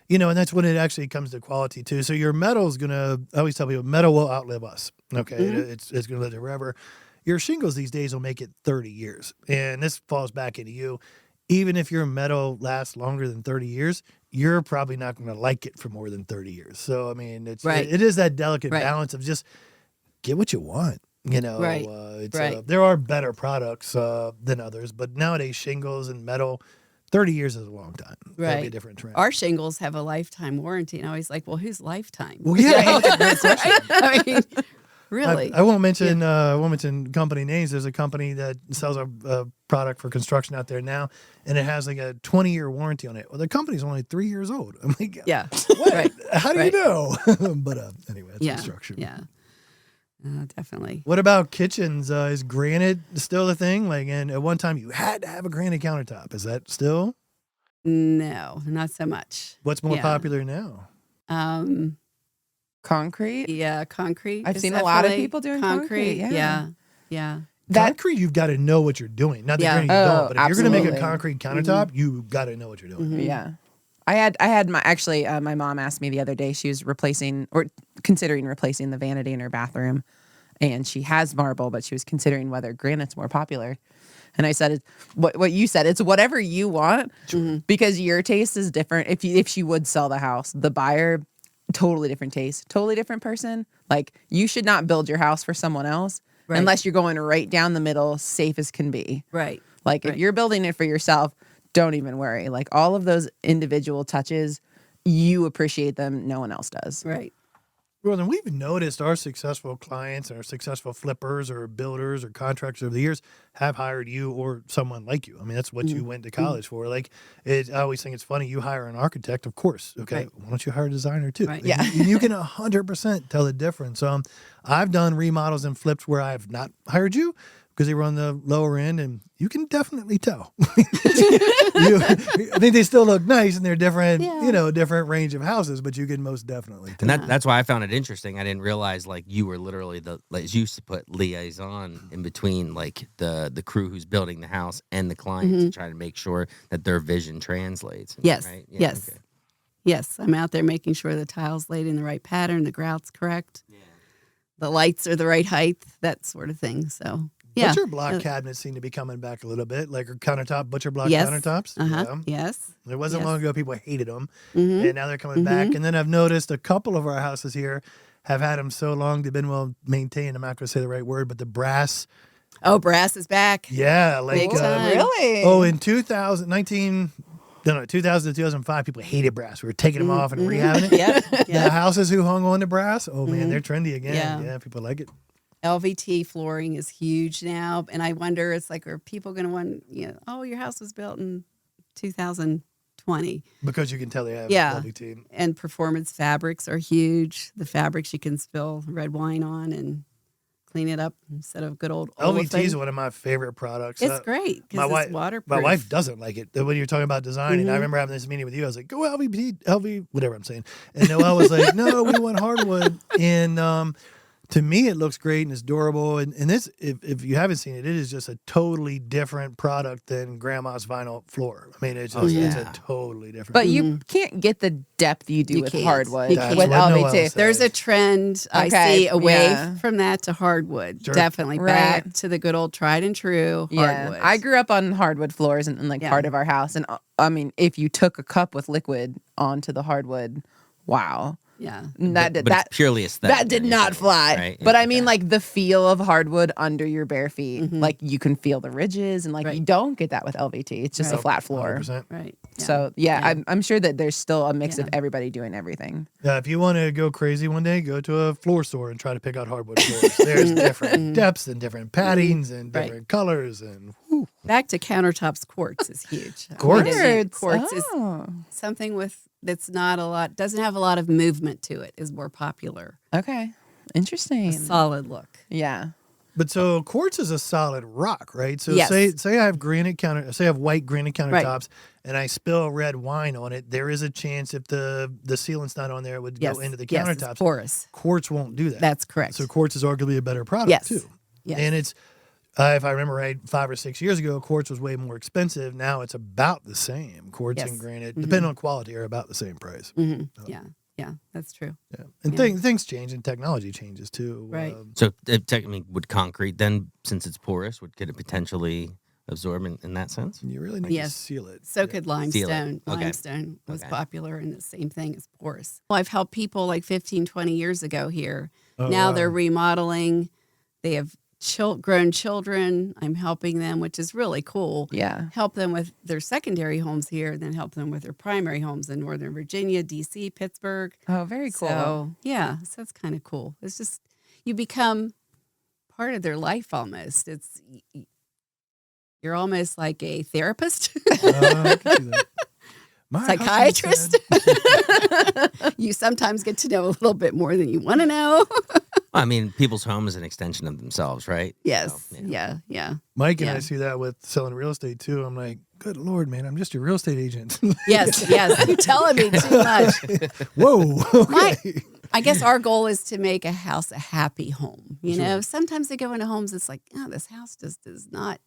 you know, and that's when it actually comes to quality too. So your metal's going to, I always tell people, metal will outlive us. Okay. It's going to live forever. your shingles these days will make it 30 years. And this falls back into you. Even if your metal lasts longer than 30 years, you're probably not going to like it for more than 30 years. So, I mean, it is that delicate balance of just get what you want. There are better products than others, but nowadays shingles and metal, 30 years is a long time. That'd be a different trend. Our shingles have a lifetime warranty, and I was like, well, whose lifetime? Well, yeah. I mean, really. I won't mention company names. There's a company that sells a product for construction out there now, and it has like a 20-year warranty on it. Well, the company's only 3 years old. I'm like, yeah. What? Right. How do you know? But anyway, that's construction. Yeah. Definitely. What about kitchens? Is granite still a thing? Like, and at one time you had to have a granite countertop. Is that still? No, not so much. What's more popular now? Concrete. Yeah, concrete. I've seen a lot of people doing concrete. Yeah. Concrete, you've got to know what you're doing. Not that granite you don't, but if you're going to make a concrete countertop, you got to know what you're doing. Mm-hmm. Yeah. I had my mom asked me the other day, she was considering replacing the vanity in her bathroom, and she has marble, but she was considering whether granite's more popular. And I said, what you said, it's whatever you want, because your taste is different. If she would sell the house, the buyer, totally different taste, totally different person. Like, you should not build your house for someone else unless you're going right down the middle, safe as can be. Right. Like, if you're building it for yourself, don't even worry. Like, all of those individual touches, you appreciate them. No one else does. Right. Well, then we've noticed our successful clients and our successful flippers or builders or contractors over the years have hired you or someone like you. I mean, that's what you went to college for. Like, I always think it's funny. You hire an architect, of course. Okay. Why don't you hire a designer too? Right. Yeah. You can 100% tell the difference. I've done remodels and flips where I've not hired you because they were on the lower end, and you can definitely tell. I think they still look nice, and they're different, different range of houses, but you can most definitely tell. And that's why I found it interesting. I didn't realize, like, you were literally as you used to put liaison in between, like, the crew who's building the house and the client to try to make sure that their vision translates. Yes. Right? Yeah, yes. okay. Yes. I'm out there making sure the tile's laid in the right pattern, the grout's correct, the lights are the right height, that sort of thing. So. Yeah. Butcher block cabinets seem to be coming back a little bit, like our countertop, butcher block countertops. Yes. It wasn't long ago people hated them, and now they're coming back. And then I've noticed a couple of our houses here have had them so long they've been well maintained. I'm not going to say the right word, but the brass. Oh, brass is back. Yeah, like Big time. Really? Oh, in 2000 to 2005, people hated brass. We were taking them off and rehabbing it. The houses who hung on to brass, oh man, they're trendy again. Yeah, people like it. LVT flooring is huge now, and I wonder, it's like, are people going to want, your house was built in 2020? Because you can tell they have LVT. And performance fabrics are huge. The fabrics you can spill red wine on and clean it up instead of good old LVT is one of my favorite products. It's great because it's waterproof. My wife doesn't like it. When you're talking about designing, I remember having this meeting with you. I was like, go LV, whatever I'm saying. And Noelle was like, no, we want hardwood. And to me, it looks great and it's durable. And this, if you haven't seen it, it is just a totally different product than grandma's vinyl floor. I mean, it's just it's a totally different. But you can't get the depth you do with hardwood That's with what Noelle LVT. says. There's a trend I see away from that to hardwood. Sure. Definitely back to the good old tried and true hardwood. I grew up on hardwood floors and like part of our house. And I mean, if you took a cup with liquid onto the hardwood, wow. Yeah. But it's purely aesthetic. That did not fly. Right? But I mean, like, the feel of hardwood under your bare feet, like, you can feel the ridges, and like you don't get that with LVT. It's just a flat floor. 100%. Right. Yeah. So I'm sure that there's still a mix of everybody doing everything. Yeah, if you want to go crazy one day, go to a floor store and try to pick out hardwood floors. There's different depths and different paddings and different colors. And back to countertops, quartz is huge. Quartz? Quartz is something that's not a lot, doesn't have a lot of movement to it, is more popular. Okay. Interesting. A solid look. Yeah. But so quartz is a solid rock, right? So Yes. say I have say I have white granite countertops and I spill red wine on it, there is a chance if the sealant's not on there, it would go into the Yes, countertops. it's porous. Quartz won't do that. That's correct. So quartz is arguably a better product Yes. too. Yes. And it's if I remember right, 5 or 6 years ago, quartz was way more expensive. Now it's about the same. Quartz and granite, depending on quality, are about the same price. Yeah. Yeah, that's true. Yeah. And Yeah. things change and technology changes too. Right. So technically, would concrete then, since it's porous, could it potentially absorb in that sense? You really need Yes. to seal it. So Yeah. could Seal limestone. it. Okay. Limestone was Okay. popular and the same thing as porous. Well, I've helped people like 15, 20 years ago here. Oh, Now wow. they're remodeling. They have grown children. I'm helping them, which is really cool. Yeah. Help them with their secondary homes here, and then help them with their primary homes in Northern Virginia, D.C., Pittsburgh. Oh, very cool. So, yeah, so that's kind of cool. It's just, you become part of their life almost. You're almost like a therapist, I can see that. My psychiatrist. husband said- You sometimes get to know a little bit more than you want to know. Well, I mean, people's home is an extension of themselves, right? Yes. So, Yeah. Mike and Yeah. I see that with selling real estate too. I'm like, good Lord, man, I'm just a real estate agent. Yes. You're telling me too much. Whoa. Okay. I guess our goal is to make a house a happy home. You know, sometimes they go into homes, it's like, oh, this house just is not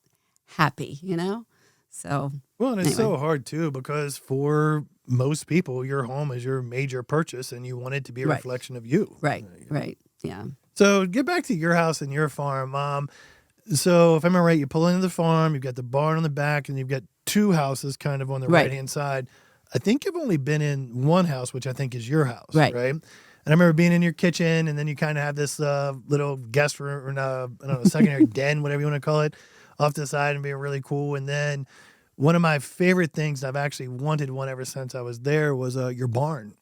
happy, you know? So, Well, and it's so Anyway. hard too because for most people, your home is your major purchase and you want it to be a Right. reflection of you. right. Yeah. So get back to your house and your farm. So if I'm right, you pull into the farm, you've got the barn on the back, and you've got two houses kind of on the Right. right-hand side. I think you've only been in one house, which I think is your house, Right. right? And I remember being in your kitchen, and then you kind of have this little guest room, or I don't know, secondary den, whatever you want to call it, off to the side and being really cool. And then one of my favorite things, I've actually wanted one ever since I was there, was your barn.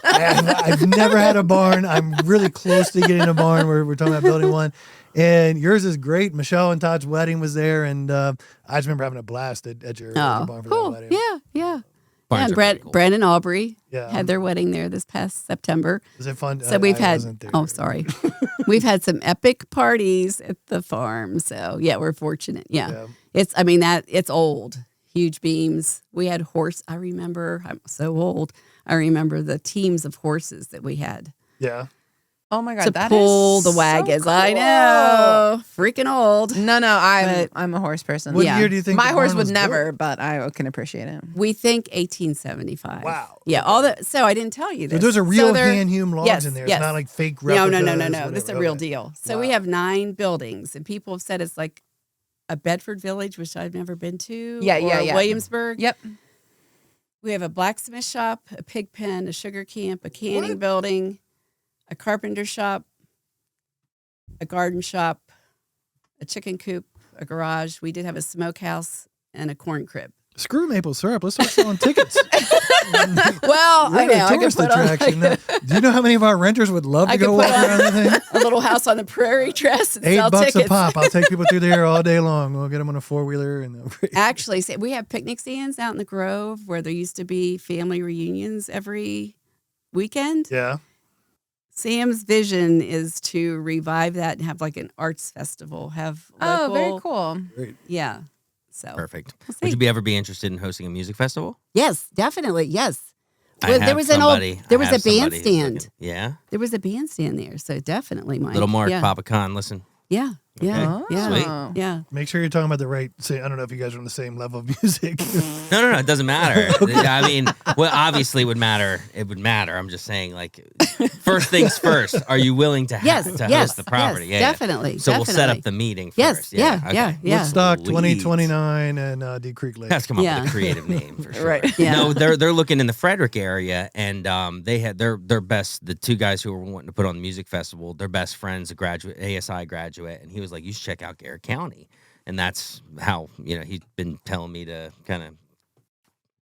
I've never had a barn. I'm really close to getting a barn. We're talking about building one. And yours is great. Michelle and Todd's wedding was there. And I just remember having a blast at your barn for Cool. that wedding. Yeah. Barns and are pretty cool. Brandon Aubrey Yeah. had their wedding there this past September. Was it fun? So we've I had, wasn't there. oh, sorry. We've had some epic parties at the farm. So yeah, we're fortunate. Yeah. Yeah. It's old, huge beams. We had I remember, I'm so old. I remember the teams of horses that we had Yeah. Oh my God. to that pull is the so wagons. cool. I know. Freaking old. No, But- I'm a horse person. What Yeah. year do you think My the horse barn would was never, built? but I can appreciate it. We think 1875. Wow. Yeah. So I didn't tell you So this. those are real they're- hand-hewn logs yes, in there. yes. It's not like fake No. replicas. This is a whatever. real Okay. deal. So we Wow. have 9 buildings, and people have said it's like a Bedford Village, which I've never been to. Yeah, or yeah, yeah. Williamsburg. Yep. We have a blacksmith shop, a pig pen, a sugar camp, a canning What? building, a carpenter shop, a garden shop, a chicken coop, a garage. We did have a smokehouse and a corn crib. Screw maple syrup. Let's start selling tickets. Well, We're I know. a I could tourist put on attraction. Do you know how many of our renters would love to I go could walk put on- around the thing? a little house on the prairie dress and sell $8 tickets. a pop. I'll take people through there all day long. We'll get them on a 4-wheeler and Actually, we have picnic stands out in the Grove where there used to be family reunions every weekend. yeah. Sam's vision is to revive that and have like an arts festival. Have local, Oh, very cool. Yeah. So Perfect. We'll Would see. you ever be interested in hosting a music festival? Yes, definitely. Yes. I Well, have there was somebody- there I was have a somebody who's bandstand. looking- Yeah. There was a bandstand there, so definitely, Mike. Little Mark, Yeah. Papa Khan, listen. Yeah. Yeah. Okay. Yeah. Sweet. Yeah. Make sure you're talking about the right. Say, I don't know if you guys are on the same level of music. No, it doesn't matter. I mean, well, obviously it would matter. It would matter. I'm just saying, like, first things first. Are you willing to, Yes. to yes. host the property? Yes, Yeah, yeah. definitely. So we'll set up definitely. the meeting Yes, first. yeah, okay. yeah, yeah. Woodstock Sweet. 2029 and Deep Creek Lake. Let's come up Yeah. with a creative name for sure. Right. Yeah. No, they're looking in the Frederick area, and they had their best. The two guys who were wanting to put on the music festival, their best friends, a graduate, ASI graduate, and he was like, "You should check out Garrett County," and that's how he's been telling me to kind of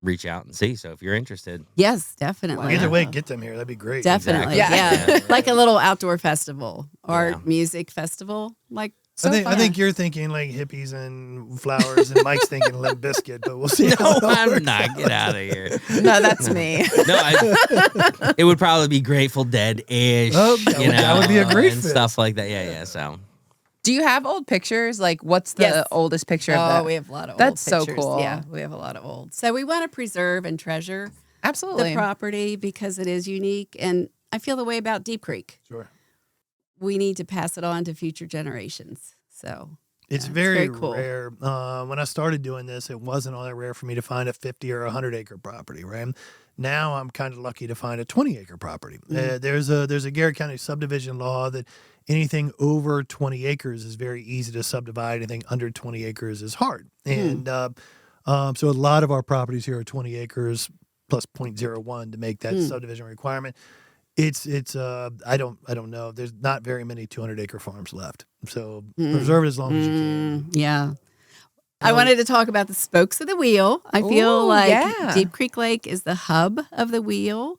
reach out and see. So if you're interested, Yes, definitely. Either way, get them here. That'd be great. Definitely. Exactly. Yeah. Yeah. Like a little outdoor festival, art, Yeah. music festival. Like, I think fun. you're thinking like hippies and flowers, and Mike's thinking Limp Bizkit, but we'll see. no, how it I'm works not. out. Get out of here. No, that's me. No, it would probably be Grateful Dead-ish. Oh, that would be a great and fit. stuff like that. Yeah. So Do you have old pictures? Like, what's the Yes. oldest picture of Oh, that? we have a lot of That's so old pictures. cool. Yeah, we have a lot of old. So we want to preserve and treasure Absolutely. the property because it is unique. And I feel the way about Deep Creek. Sure. We need to pass it on to future generations. So It's Yeah, very, cool. rare. When I started doing this, it wasn't all that rare for me to find a 50 or 100 acre property, right? Now I'm kind of lucky to find a 20 acre property. There's a Garrett County subdivision law that anything over 20 acres is very easy to subdivide. Anything under 20 acres is hard. And so a lot of our properties here are 20 acres plus 0.01 to make that subdivision requirement. It's I don't know. There's not very many 200 acre farms left. So preserve it as long as you can. Yeah. I wanted to talk about the spokes of the wheel. I feel Ooh, like yeah. Deep Creek Lake is the hub of the wheel.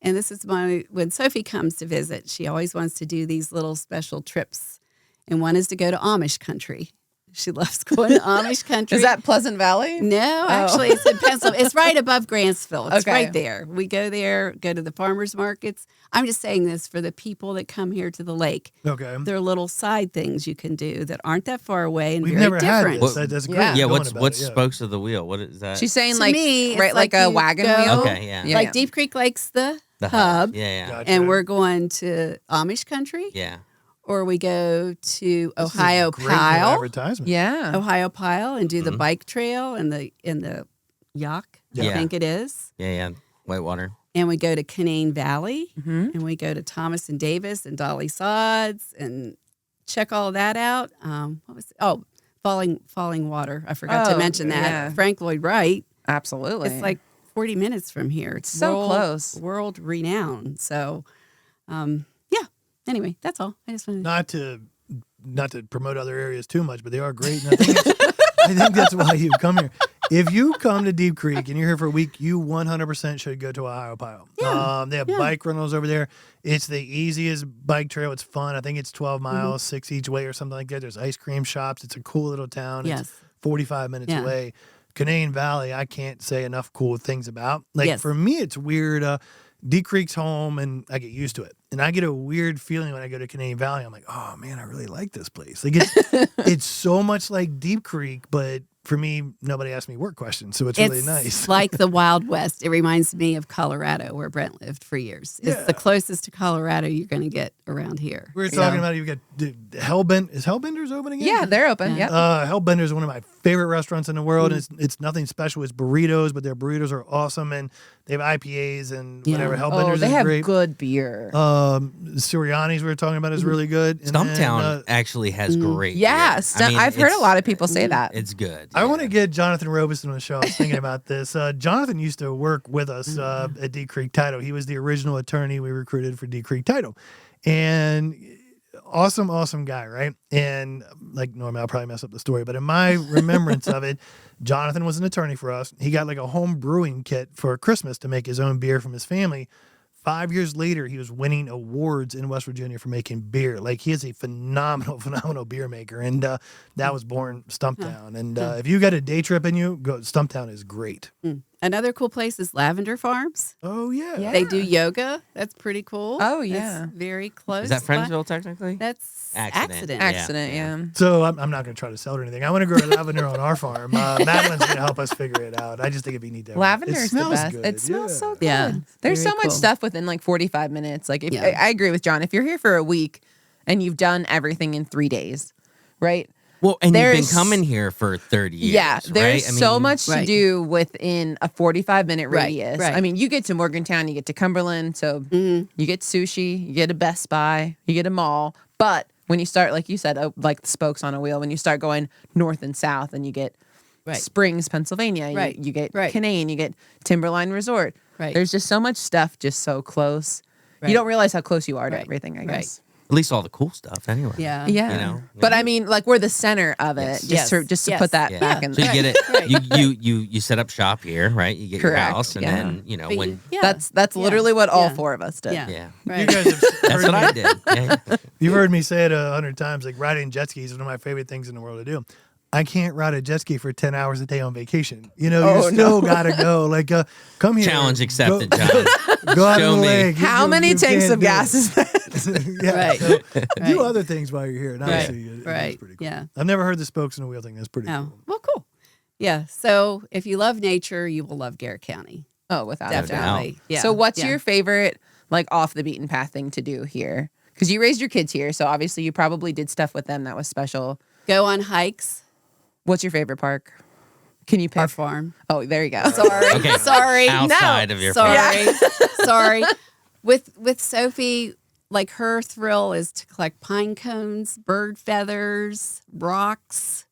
And this is when Sophie comes to visit, she always wants to do these little special trips. And one is to go to Amish country. She loves going to Amish country. Is that Pleasant Valley? No, actually, it's in Pennsylvania. It's right above Grantsville. It's Okay. right there. We go there, go to the farmers markets. I'm just saying this for the people that come here to the lake. Okay. There are little side things you can do that aren't that far away and We've very never different. had this. Well, That's great. yeah. Yeah, going what's about what's it, yeah. spokes of the wheel? What is that? She's saying To like me, it's right like a you wagon go- wheel. Okay, yeah. Yeah. Like Deep Creek Lake's the The hub, Yeah, Gotcha. and we're going to Amish country, yeah. or we go to This is a Ohio great new Pile, advertisement. Yeah. Ohio Pile, and do the bike trail and the Yak, Yeah. I think it is. Yeah. Whitewater. And we go to Canaan Valley, Mm-hmm. and we go to Thomas and Davis and Dolly Sods and check all that out. What was Falling Water? I forgot to Oh, mention that. yeah. Frank Lloyd Wright. Absolutely. It's like 40 minutes from here. It's So close. world renowned. So, yeah. Anyway, that's all. I just wanted to. Not to promote other areas too much, but they are great. And I think that's why you come here. If you come to Deep Creek and you're here for a week, you 100% should go to Ohio Pile. Yeah. They have Yeah. bike rentals over there. It's the easiest bike trail. It's fun. I think it's 12 miles, 6 each way or something like that. There's ice cream shops. It's a cool little town. Yes. It's 45 minutes Yeah. away. Canaan Valley, I can't say enough cool things about. Like Yes. for me, it's weird. Deep Creek's home, and I get used to it. And I get a weird feeling when I go to Canaan Valley. I'm like, oh man, I really like this place. Like it's so much like Deep Creek, but for me, nobody asked me work questions, so it's really nice. like the Wild West. It reminds me of Colorado, where Brent lived for years. It's Yeah. the closest to Colorado you're going to get around here. We were talking about you've got Hellbent. Is Hellbender's open again? Yeah, they're open. Yeah. Yep. Hellbender is one of my favorite restaurants in the world. And it's nothing special. It's burritos, but their burritos are awesome, and they have IPAs and Yeah. whatever. Oh, Hellbender's they is have great. good beer. Sirianni's we were talking about is really good. And Stumptown then, actually has great. yeah, beer. I mean, I've heard a it's- lot of people say that. It's good. I want to get Jonathan Robeson on the show. I was thinking about this. Jonathan used to work with us at Deep Creek Title. He was the original attorney we recruited for Deep Creek Title. And awesome guy, right? And like normally I'll probably mess up the story, but in my remembrance of it, Jonathan was an attorney for us. He got like a home brewing kit for Christmas to make his own beer from his family. 5 years later, he was winning awards in West Virginia for making beer. Like he is a phenomenal beer maker. And that was born Stumptown. And if you got a day trip in you, go. Stumptown is great. Another cool place is Lavender Farms. Oh yeah. Yeah. They do yoga. That's pretty cool. Oh, That's yeah. very close. Is that by. Friendsville technically? That's Accident. Accident, yeah. So I'm not going to try to sell it or anything. I want to grow lavender on our farm. Madeline's going to help us figure it out. I just think it'd be neat to have it. Lavender It is the smells best. good, It smells yeah. so good. Yeah, There's very so much cool. stuff within like 45 minutes. Like if Yeah. I agree with John. If you're here for a week and you've done everything in 3 days, right? Well, and you've been There's- coming here for 30 years. Yeah, there's right? I so mean, much to Right. do within a 45-minute Right, radius. right. I mean, you get to Morgantown, you get to Cumberland, so Mhm. you get sushi, you get a Best Buy, you get a mall. But when you start, like you said, like the spokes on a wheel, when you start going north and south, and you get Right. Springs, Pennsylvania, Right, you get right. Canaan, you get Timberline Resort. Right. There's just so much stuff just so close. Right. You don't realize how close you are to Right, everything, I right. guess. At least all the cool stuff, anyway. Yeah. Yeah. You know? But I mean, like we're the center of it. Yes. Just to Yes. put that Yeah. back in So you there. get it. Right. You set up shop here, right? You get your Correct, house, and yeah. then you know But when. yeah. That's Yeah. literally what all Yeah. four of us did. Yeah. Yeah, You Right. guys have that's heard what me, I did. Yeah. You've heard me say it 100 times. Like riding jet skis is one of my favorite things in the world to do. I can't ride a jet ski for 10 hours a day on vacation. You know, you still gotta go. Like, come here. Challenge accepted, Go, John. go out Show of the me. lake. How many tanks of gas is that? Yeah, Right. so Right. do other things while you're here. And Right. obviously, it's Right. pretty cool. Yeah. I've never heard the spokes in the wheel thing. That's pretty Oh, cool. well, cool. Yeah. So if you love nature, you will love Garrett County. Oh, without a doubt. Definitely. Yeah. So what's Yeah. your favorite like off the beaten path thing to do here? Because you raised your kids here, so obviously you probably did stuff with them that was special. Go on hikes. What's your favorite park? Can you pick? Our farm. Oh, there you go. Sorry. Okay. Sorry. Outside of your Sorry. Sorry. With Sophie, like her thrill is to collect pine cones, bird feathers, rocks.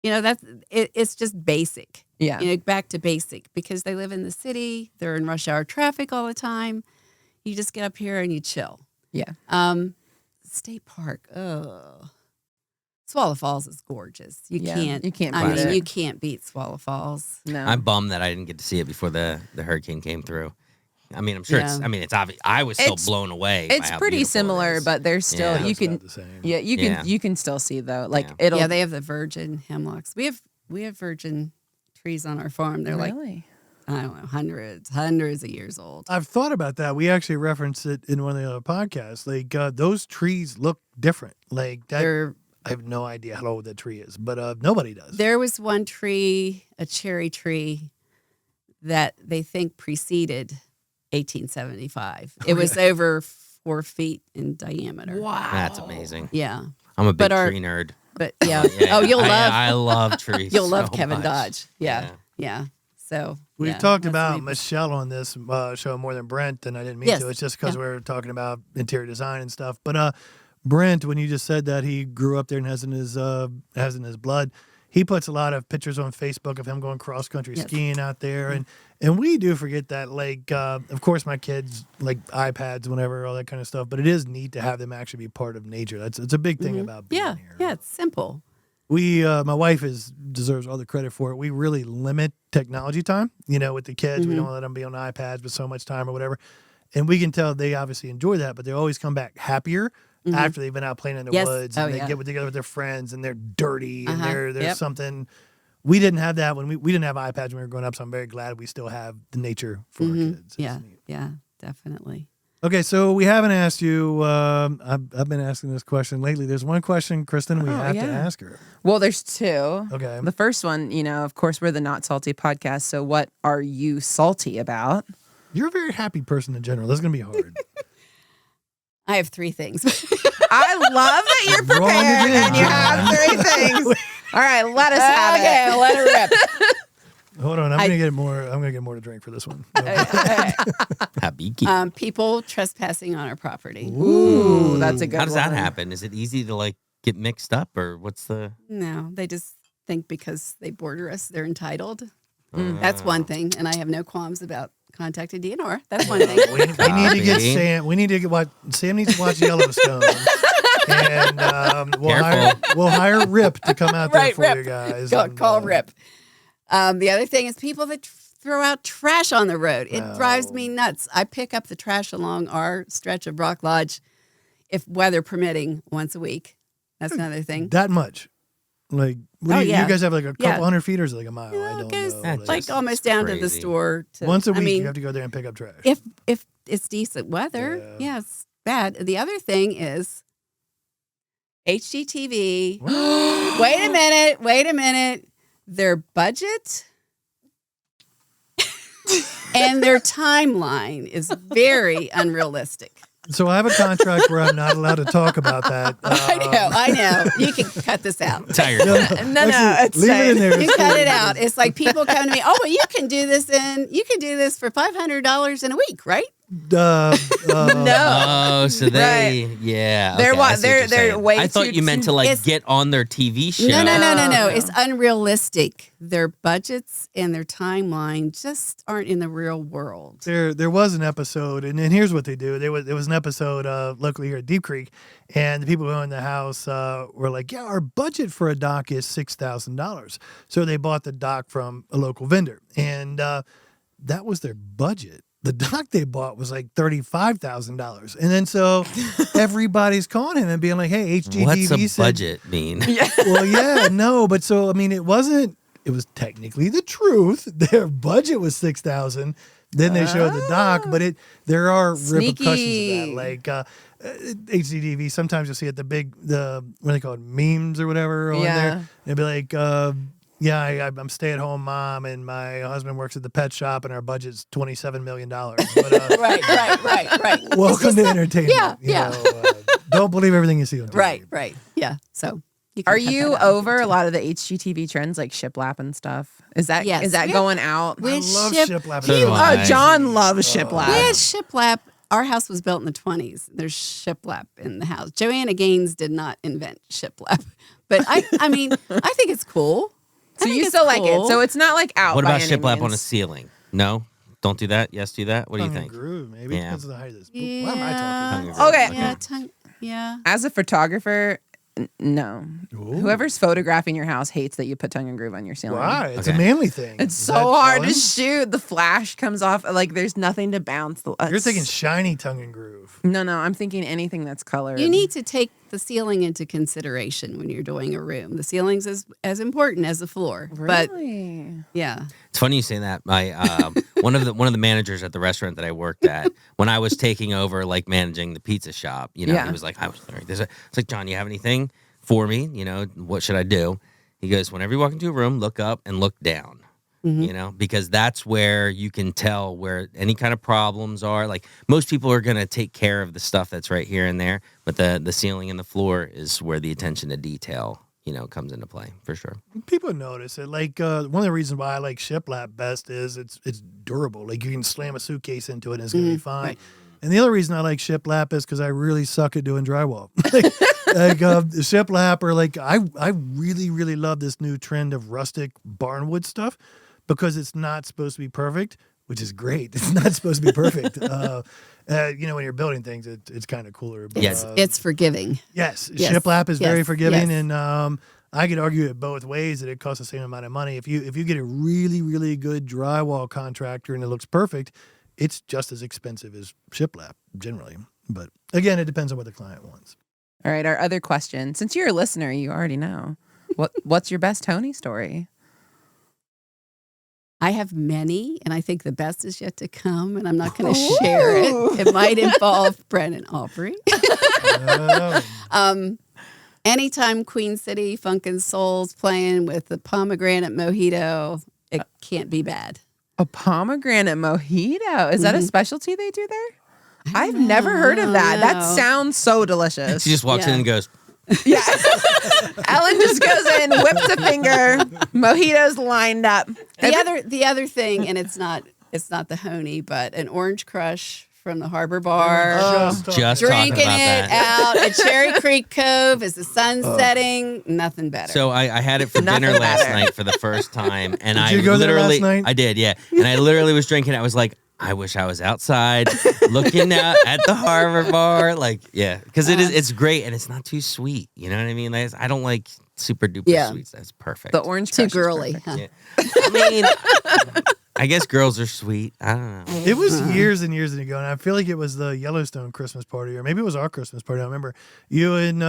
It's just basic. Yeah. Back to basic because they live in the city. They're in rush hour traffic all the time. You just get up here and you chill. Yeah. State park. Oh, Swallow Falls is gorgeous. You can't beat you it. can't beat Swallow Falls. No. I'm bummed that I didn't get to see it before the hurricane came through. I mean, I'm sure it's obvious. I was still blown away. It's by how pretty beautiful it similar, is. but there's still Yeah. you can the same. you can still see though. Like Yeah. it'll They have the virgin hemlocks. We have virgin trees on our farm. They're like, really. I don't know, hundreds of years old. I've thought about that. We actually referenced it in one of the other podcasts. Like those trees look different. Like that. I have no idea how old that tree is, but nobody does. There was one tree, a cherry tree, that they think preceded 1875. It was over 4 feet in diameter. Wow. That's amazing. Yeah. I'm a big But our- tree nerd. But yeah. Yeah, Oh, you'll love I love trees. you'll love so Kevin much. Dodge. Yeah. So We've talked about Michelle on this show more than Brent, and I didn't mean Yes. to. It's just because we're talking about interior design and stuff. But Brent, when you just said that he grew up there and has in his blood, he puts a lot of pictures on Facebook of him going cross country skiing out there, and we do forget that. Like, of course, my kids like iPads, whenever, all that kind of stuff. But it is neat to have them actually be part of nature. It's a big thing about being here. Yeah, it's simple. We, my wife deserves all the credit for it. We really limit technology time, with the kids. We don't let them be on iPads with so much time or whatever. And we can tell they obviously enjoy that, but they always come back happier after they've been out playing in the woods and they get together with their friends and they're dirty and there's something. We didn't have that when we didn't have iPads when we were growing up. So I'm very glad we still have the nature for our kids. Yeah, definitely. Okay, so we haven't asked you. I've been asking this question lately. There's one question, Kristen, we have to ask her. Well, there's two. Okay. The first one, of course, we're the Not Salty podcast. So what are you salty about? You're a very happy person in general. This is going to be hard. I have 3 things. I love that you're Wrong prepared again, and you have 3 things. All right, let us have it. let her rip. Hold on, I'm gonna get more to drink for this one. Habiki. People trespassing on our property. Ooh, that's a good one. How does that happen? Is it easy to like get mixed up, or what's the? No, they just think because they border us, they're entitled. That's one thing, and I have no qualms about contacting DNR. That's one thing. we need to get Sam. We need to get Sam needs to watch Yellowstone, and we'll hire Rip to come out there for you guys. Call Rip. The other thing is people that throw out trash on the road. It drives me nuts. I pick up the trash along our stretch of Rock Lodge, if weather permitting, once a week. That's another thing. That much. Like, you guys have like a couple hundred feet or is it like a mile? I don't know. Like almost down to the store. Once a week, you have to go there and pick up trash. If it's decent weather, it's bad. The other thing is HGTV. Wait a minute. Their budget and their timeline is very unrealistic. So I have a contract where I'm not allowed to talk about that. I know. You can cut this out. Tired. No, it's leave it in there. You cut it out. It's like people come to me. Oh, well, you can do this for $500 in a week, right? No. Oh, so they, They're okay, I see what you're they're saying. way I thought too- you meant to like get on their TV show. No. It's unrealistic. Their budgets and their timeline just aren't in the real world. There was an episode, and here's what they do. There was an episode locally here at Deep Creek, and the people who own the house were like, yeah, our budget for a dock is $6,000. So they bought the dock from a local vendor, and that was their budget. The dock they bought was like $35,000. And then so everybody's calling him and being like, hey, HGTV What's a said, budget mean? but so, I mean, it was technically the truth. Their budget was $6,000. Then they showed the dock, but there are repercussions of that. Like HGTV, sometimes you'll see it, what are they called, memes or whatever on there. They'll be like, I'm stay-at-home mom, and my husband works at the pet shop, and our budget's $27 million. But, Right. welcome to entertainment. Yeah. Don't believe everything you see on TV. Right. Yeah. So You can Are cut you that out if over need a to. lot of the HGTV trends like shiplap and stuff? Is that Yes. is that We- going out? we- I love Ship- shiplap. So do I. John loves shiplap. We had shiplap. Our house was built in the 20s. There's shiplap in the house. Joanna Gaines did not invent shiplap, but I mean, I think it's cool. So you still like it. So it's not like out. What by about any shiplap on a means. ceiling? No, don't do that. Yes, do that. What do you Tongue and think? groove, maybe. Yeah. Depends on the height of this. Yeah. Why am I Tongue talking? and Okay. Yeah, yeah. As a photographer, no. Ooh. Whoever's photographing your house hates that you put tongue and groove on your ceiling. Why? It's Okay. a manly thing. It's Is so that hard to Ellen? shoot. The flash comes off. Like there's nothing to bounce. You're thinking shiny tongue and groove. No, I'm thinking anything that's colored. You need to take the ceiling into consideration when you're doing a room. The ceiling's as important as the floor. But Really? yeah. It's funny you say that. My one of the managers at the restaurant that I worked at, when I was taking over like managing the pizza shop, he was like, I was learning this. It's like, John, you have anything for me? What should I do? He goes, whenever you walk into a room, look up and look down. Because that's where you can tell where any kind of problems are. Like most people are going to take care of the stuff that's right here and there, but the ceiling and the floor is where the attention to detail, comes into play for sure. People notice it. Like one of the reasons why I like shiplap best is it's durable. Like you can slam a suitcase into it and it's gonna be fine. Right. And the other reason I like shiplap is because I really suck at doing drywall. Shiplap or like I really really love this new trend of rustic barnwood stuff because it's not supposed to be perfect, which is great. It's not supposed to be perfect. When you're building things, it's kind of cooler. But, Yes. It's forgiving. Yes, Yes. shiplap is very Yes. forgiving, Yes. and I could argue it both ways that it costs the same amount of money. If you get a really really good drywall contractor and it looks perfect, it's just as expensive as shiplap generally. But again, it depends on what the client wants. All right. Our other question. Since you're a listener, you already know. What's your best Tony story? I have many, and I think the best is yet to come, and I'm not going to share it. It might involve Brennan Aubrey. Anytime Queen City Funk and Soul's playing with the pomegranate mojito, it can't be bad. A pomegranate mojito. Is that a specialty they do there? I've never know, heard of I that. don't That know. sounds so delicious. She just walks in Yeah. and goes, Yeah. Ellen just goes in, whips a finger, mojitos lined up. The other thing, and it's not the honey, but an orange crush from the Harbor Bar. just talking Drinking about it that. out at Cherry Creek Cove as the sun's setting. Nothing better. So I had it for dinner Nothing last better. night for the first time, and Did I you go there literally, last night? I did, yeah, and I literally was drinking. I was like, I wish I was outside looking out at the Harbor Bar, like, yeah, because it's great and it's not too sweet. You know what I mean? Like, I don't like super duper Yeah. sweets. That's perfect. The orange too crush is girly. perfect. Huh? Yeah. I mean, I guess girls are sweet. I don't know. It was years and years ago, and I feel like it was the Yellowstone Christmas party, or maybe it was our Christmas party. I remember you and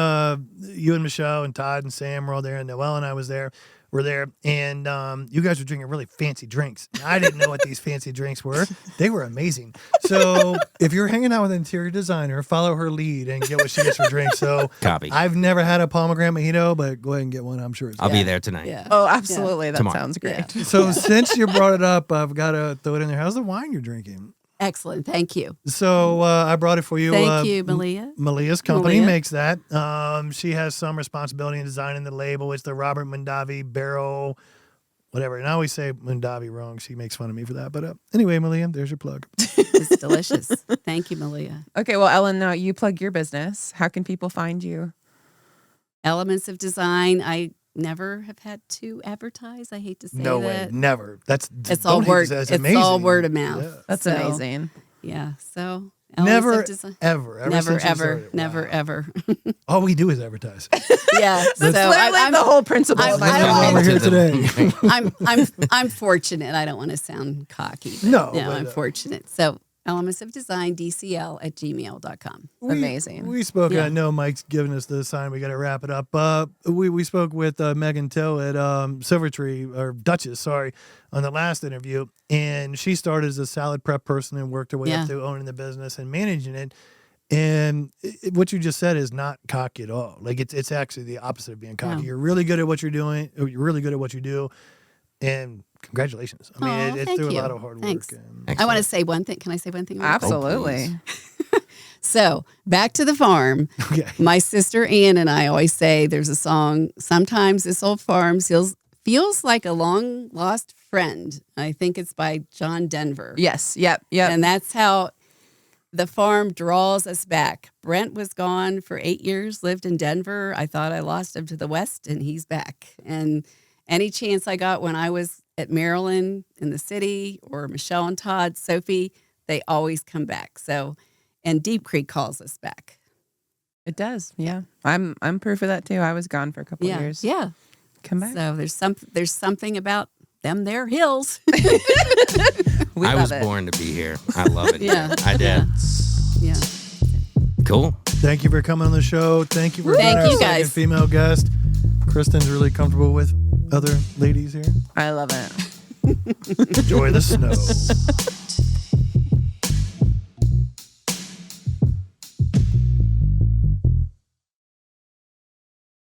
Michelle and Todd and Sam were all there, and Noelle and I were there, and you guys were drinking really fancy drinks. I didn't know what these fancy drinks were. They were amazing. So if you're hanging out with an interior designer, follow her lead and get what she gets for drinks. So Copy. I've never had a pomegranate mojito, but go ahead and get one. I'm sure it's I'll good. be there tonight. Yeah. Oh, absolutely. That Tomorrow. sounds great. Yeah. So since you brought it up, I've got to throw it in there. How's the wine you're drinking? Excellent. Thank you. So I brought it for you. Thank you, Malia. Malia's company Malia. makes that. She has some responsibility in designing the label. It's the Robert Mondavi barrel, whatever. And I always say Mondavi wrong. She makes fun of me for that. But anyway, Malia, there's your plug. It's delicious. Thank you, Malia. Okay, well, Ellen, now you plug your business. How can people find you? Elements of Design. I never have had to advertise. I hate to say No that. way, never. That's It's all don't hate to word. say, that's It's amazing. all word of mouth. Yeah. That's So, amazing. Yeah. So Never, Elements of Design. ever Never, since you ever, started. never, Wow. ever. All we do is advertise. Yeah. So That's literally the whole principle I'm- of I my don't job. We're here today. I'm fortunate. I don't want to sound cocky. But No, no, but, I'm fortunate. So Elements of Design, DCL@gmail.com. Amazing. We spoke. Yeah. I know Mike's giving us the sign. We got to wrap it up. We spoke with Megan Till at Silvertree or Duchess, sorry, on the last interview, and she started as a salad prep person and worked her way Yeah. up to owning the business and managing it. And what you just said is not cocky at all. Like it's actually the opposite of being cocky. No. You're really good at what you're doing. Or you're really good at what you do, and congratulations. I mean, Aw, it's thank through a you. lot of hard Thanks. work. And I want to say one thing. Can I say one thing? real quick? Absolutely. So back to the farm. Okay. My sister Ann and I always say there's a song, sometimes this old farm feels like a long lost friend. I think it's by John Denver. Yes. Yep. Yep. And that's how the farm draws us back. Brent was gone for 8 years, lived in Denver. I thought I lost him to the West, and he's back. And any chance I got when I was at Maryland in the city, or Michelle and Todd, Sophie, they always come back. So, and Deep Creek calls us back. It does. Yeah. I'm proof of that too. I was gone for a couple of years. Yeah. Come back. So there's something about them there hills. I was born to be here. I love it. Yeah. Here. I did. Yeah. Cool. Thank you for coming on the show. Thank you for being Thank our you, second guys. female guest. Kristen's really comfortable with other ladies here. I love it. Enjoy the snow.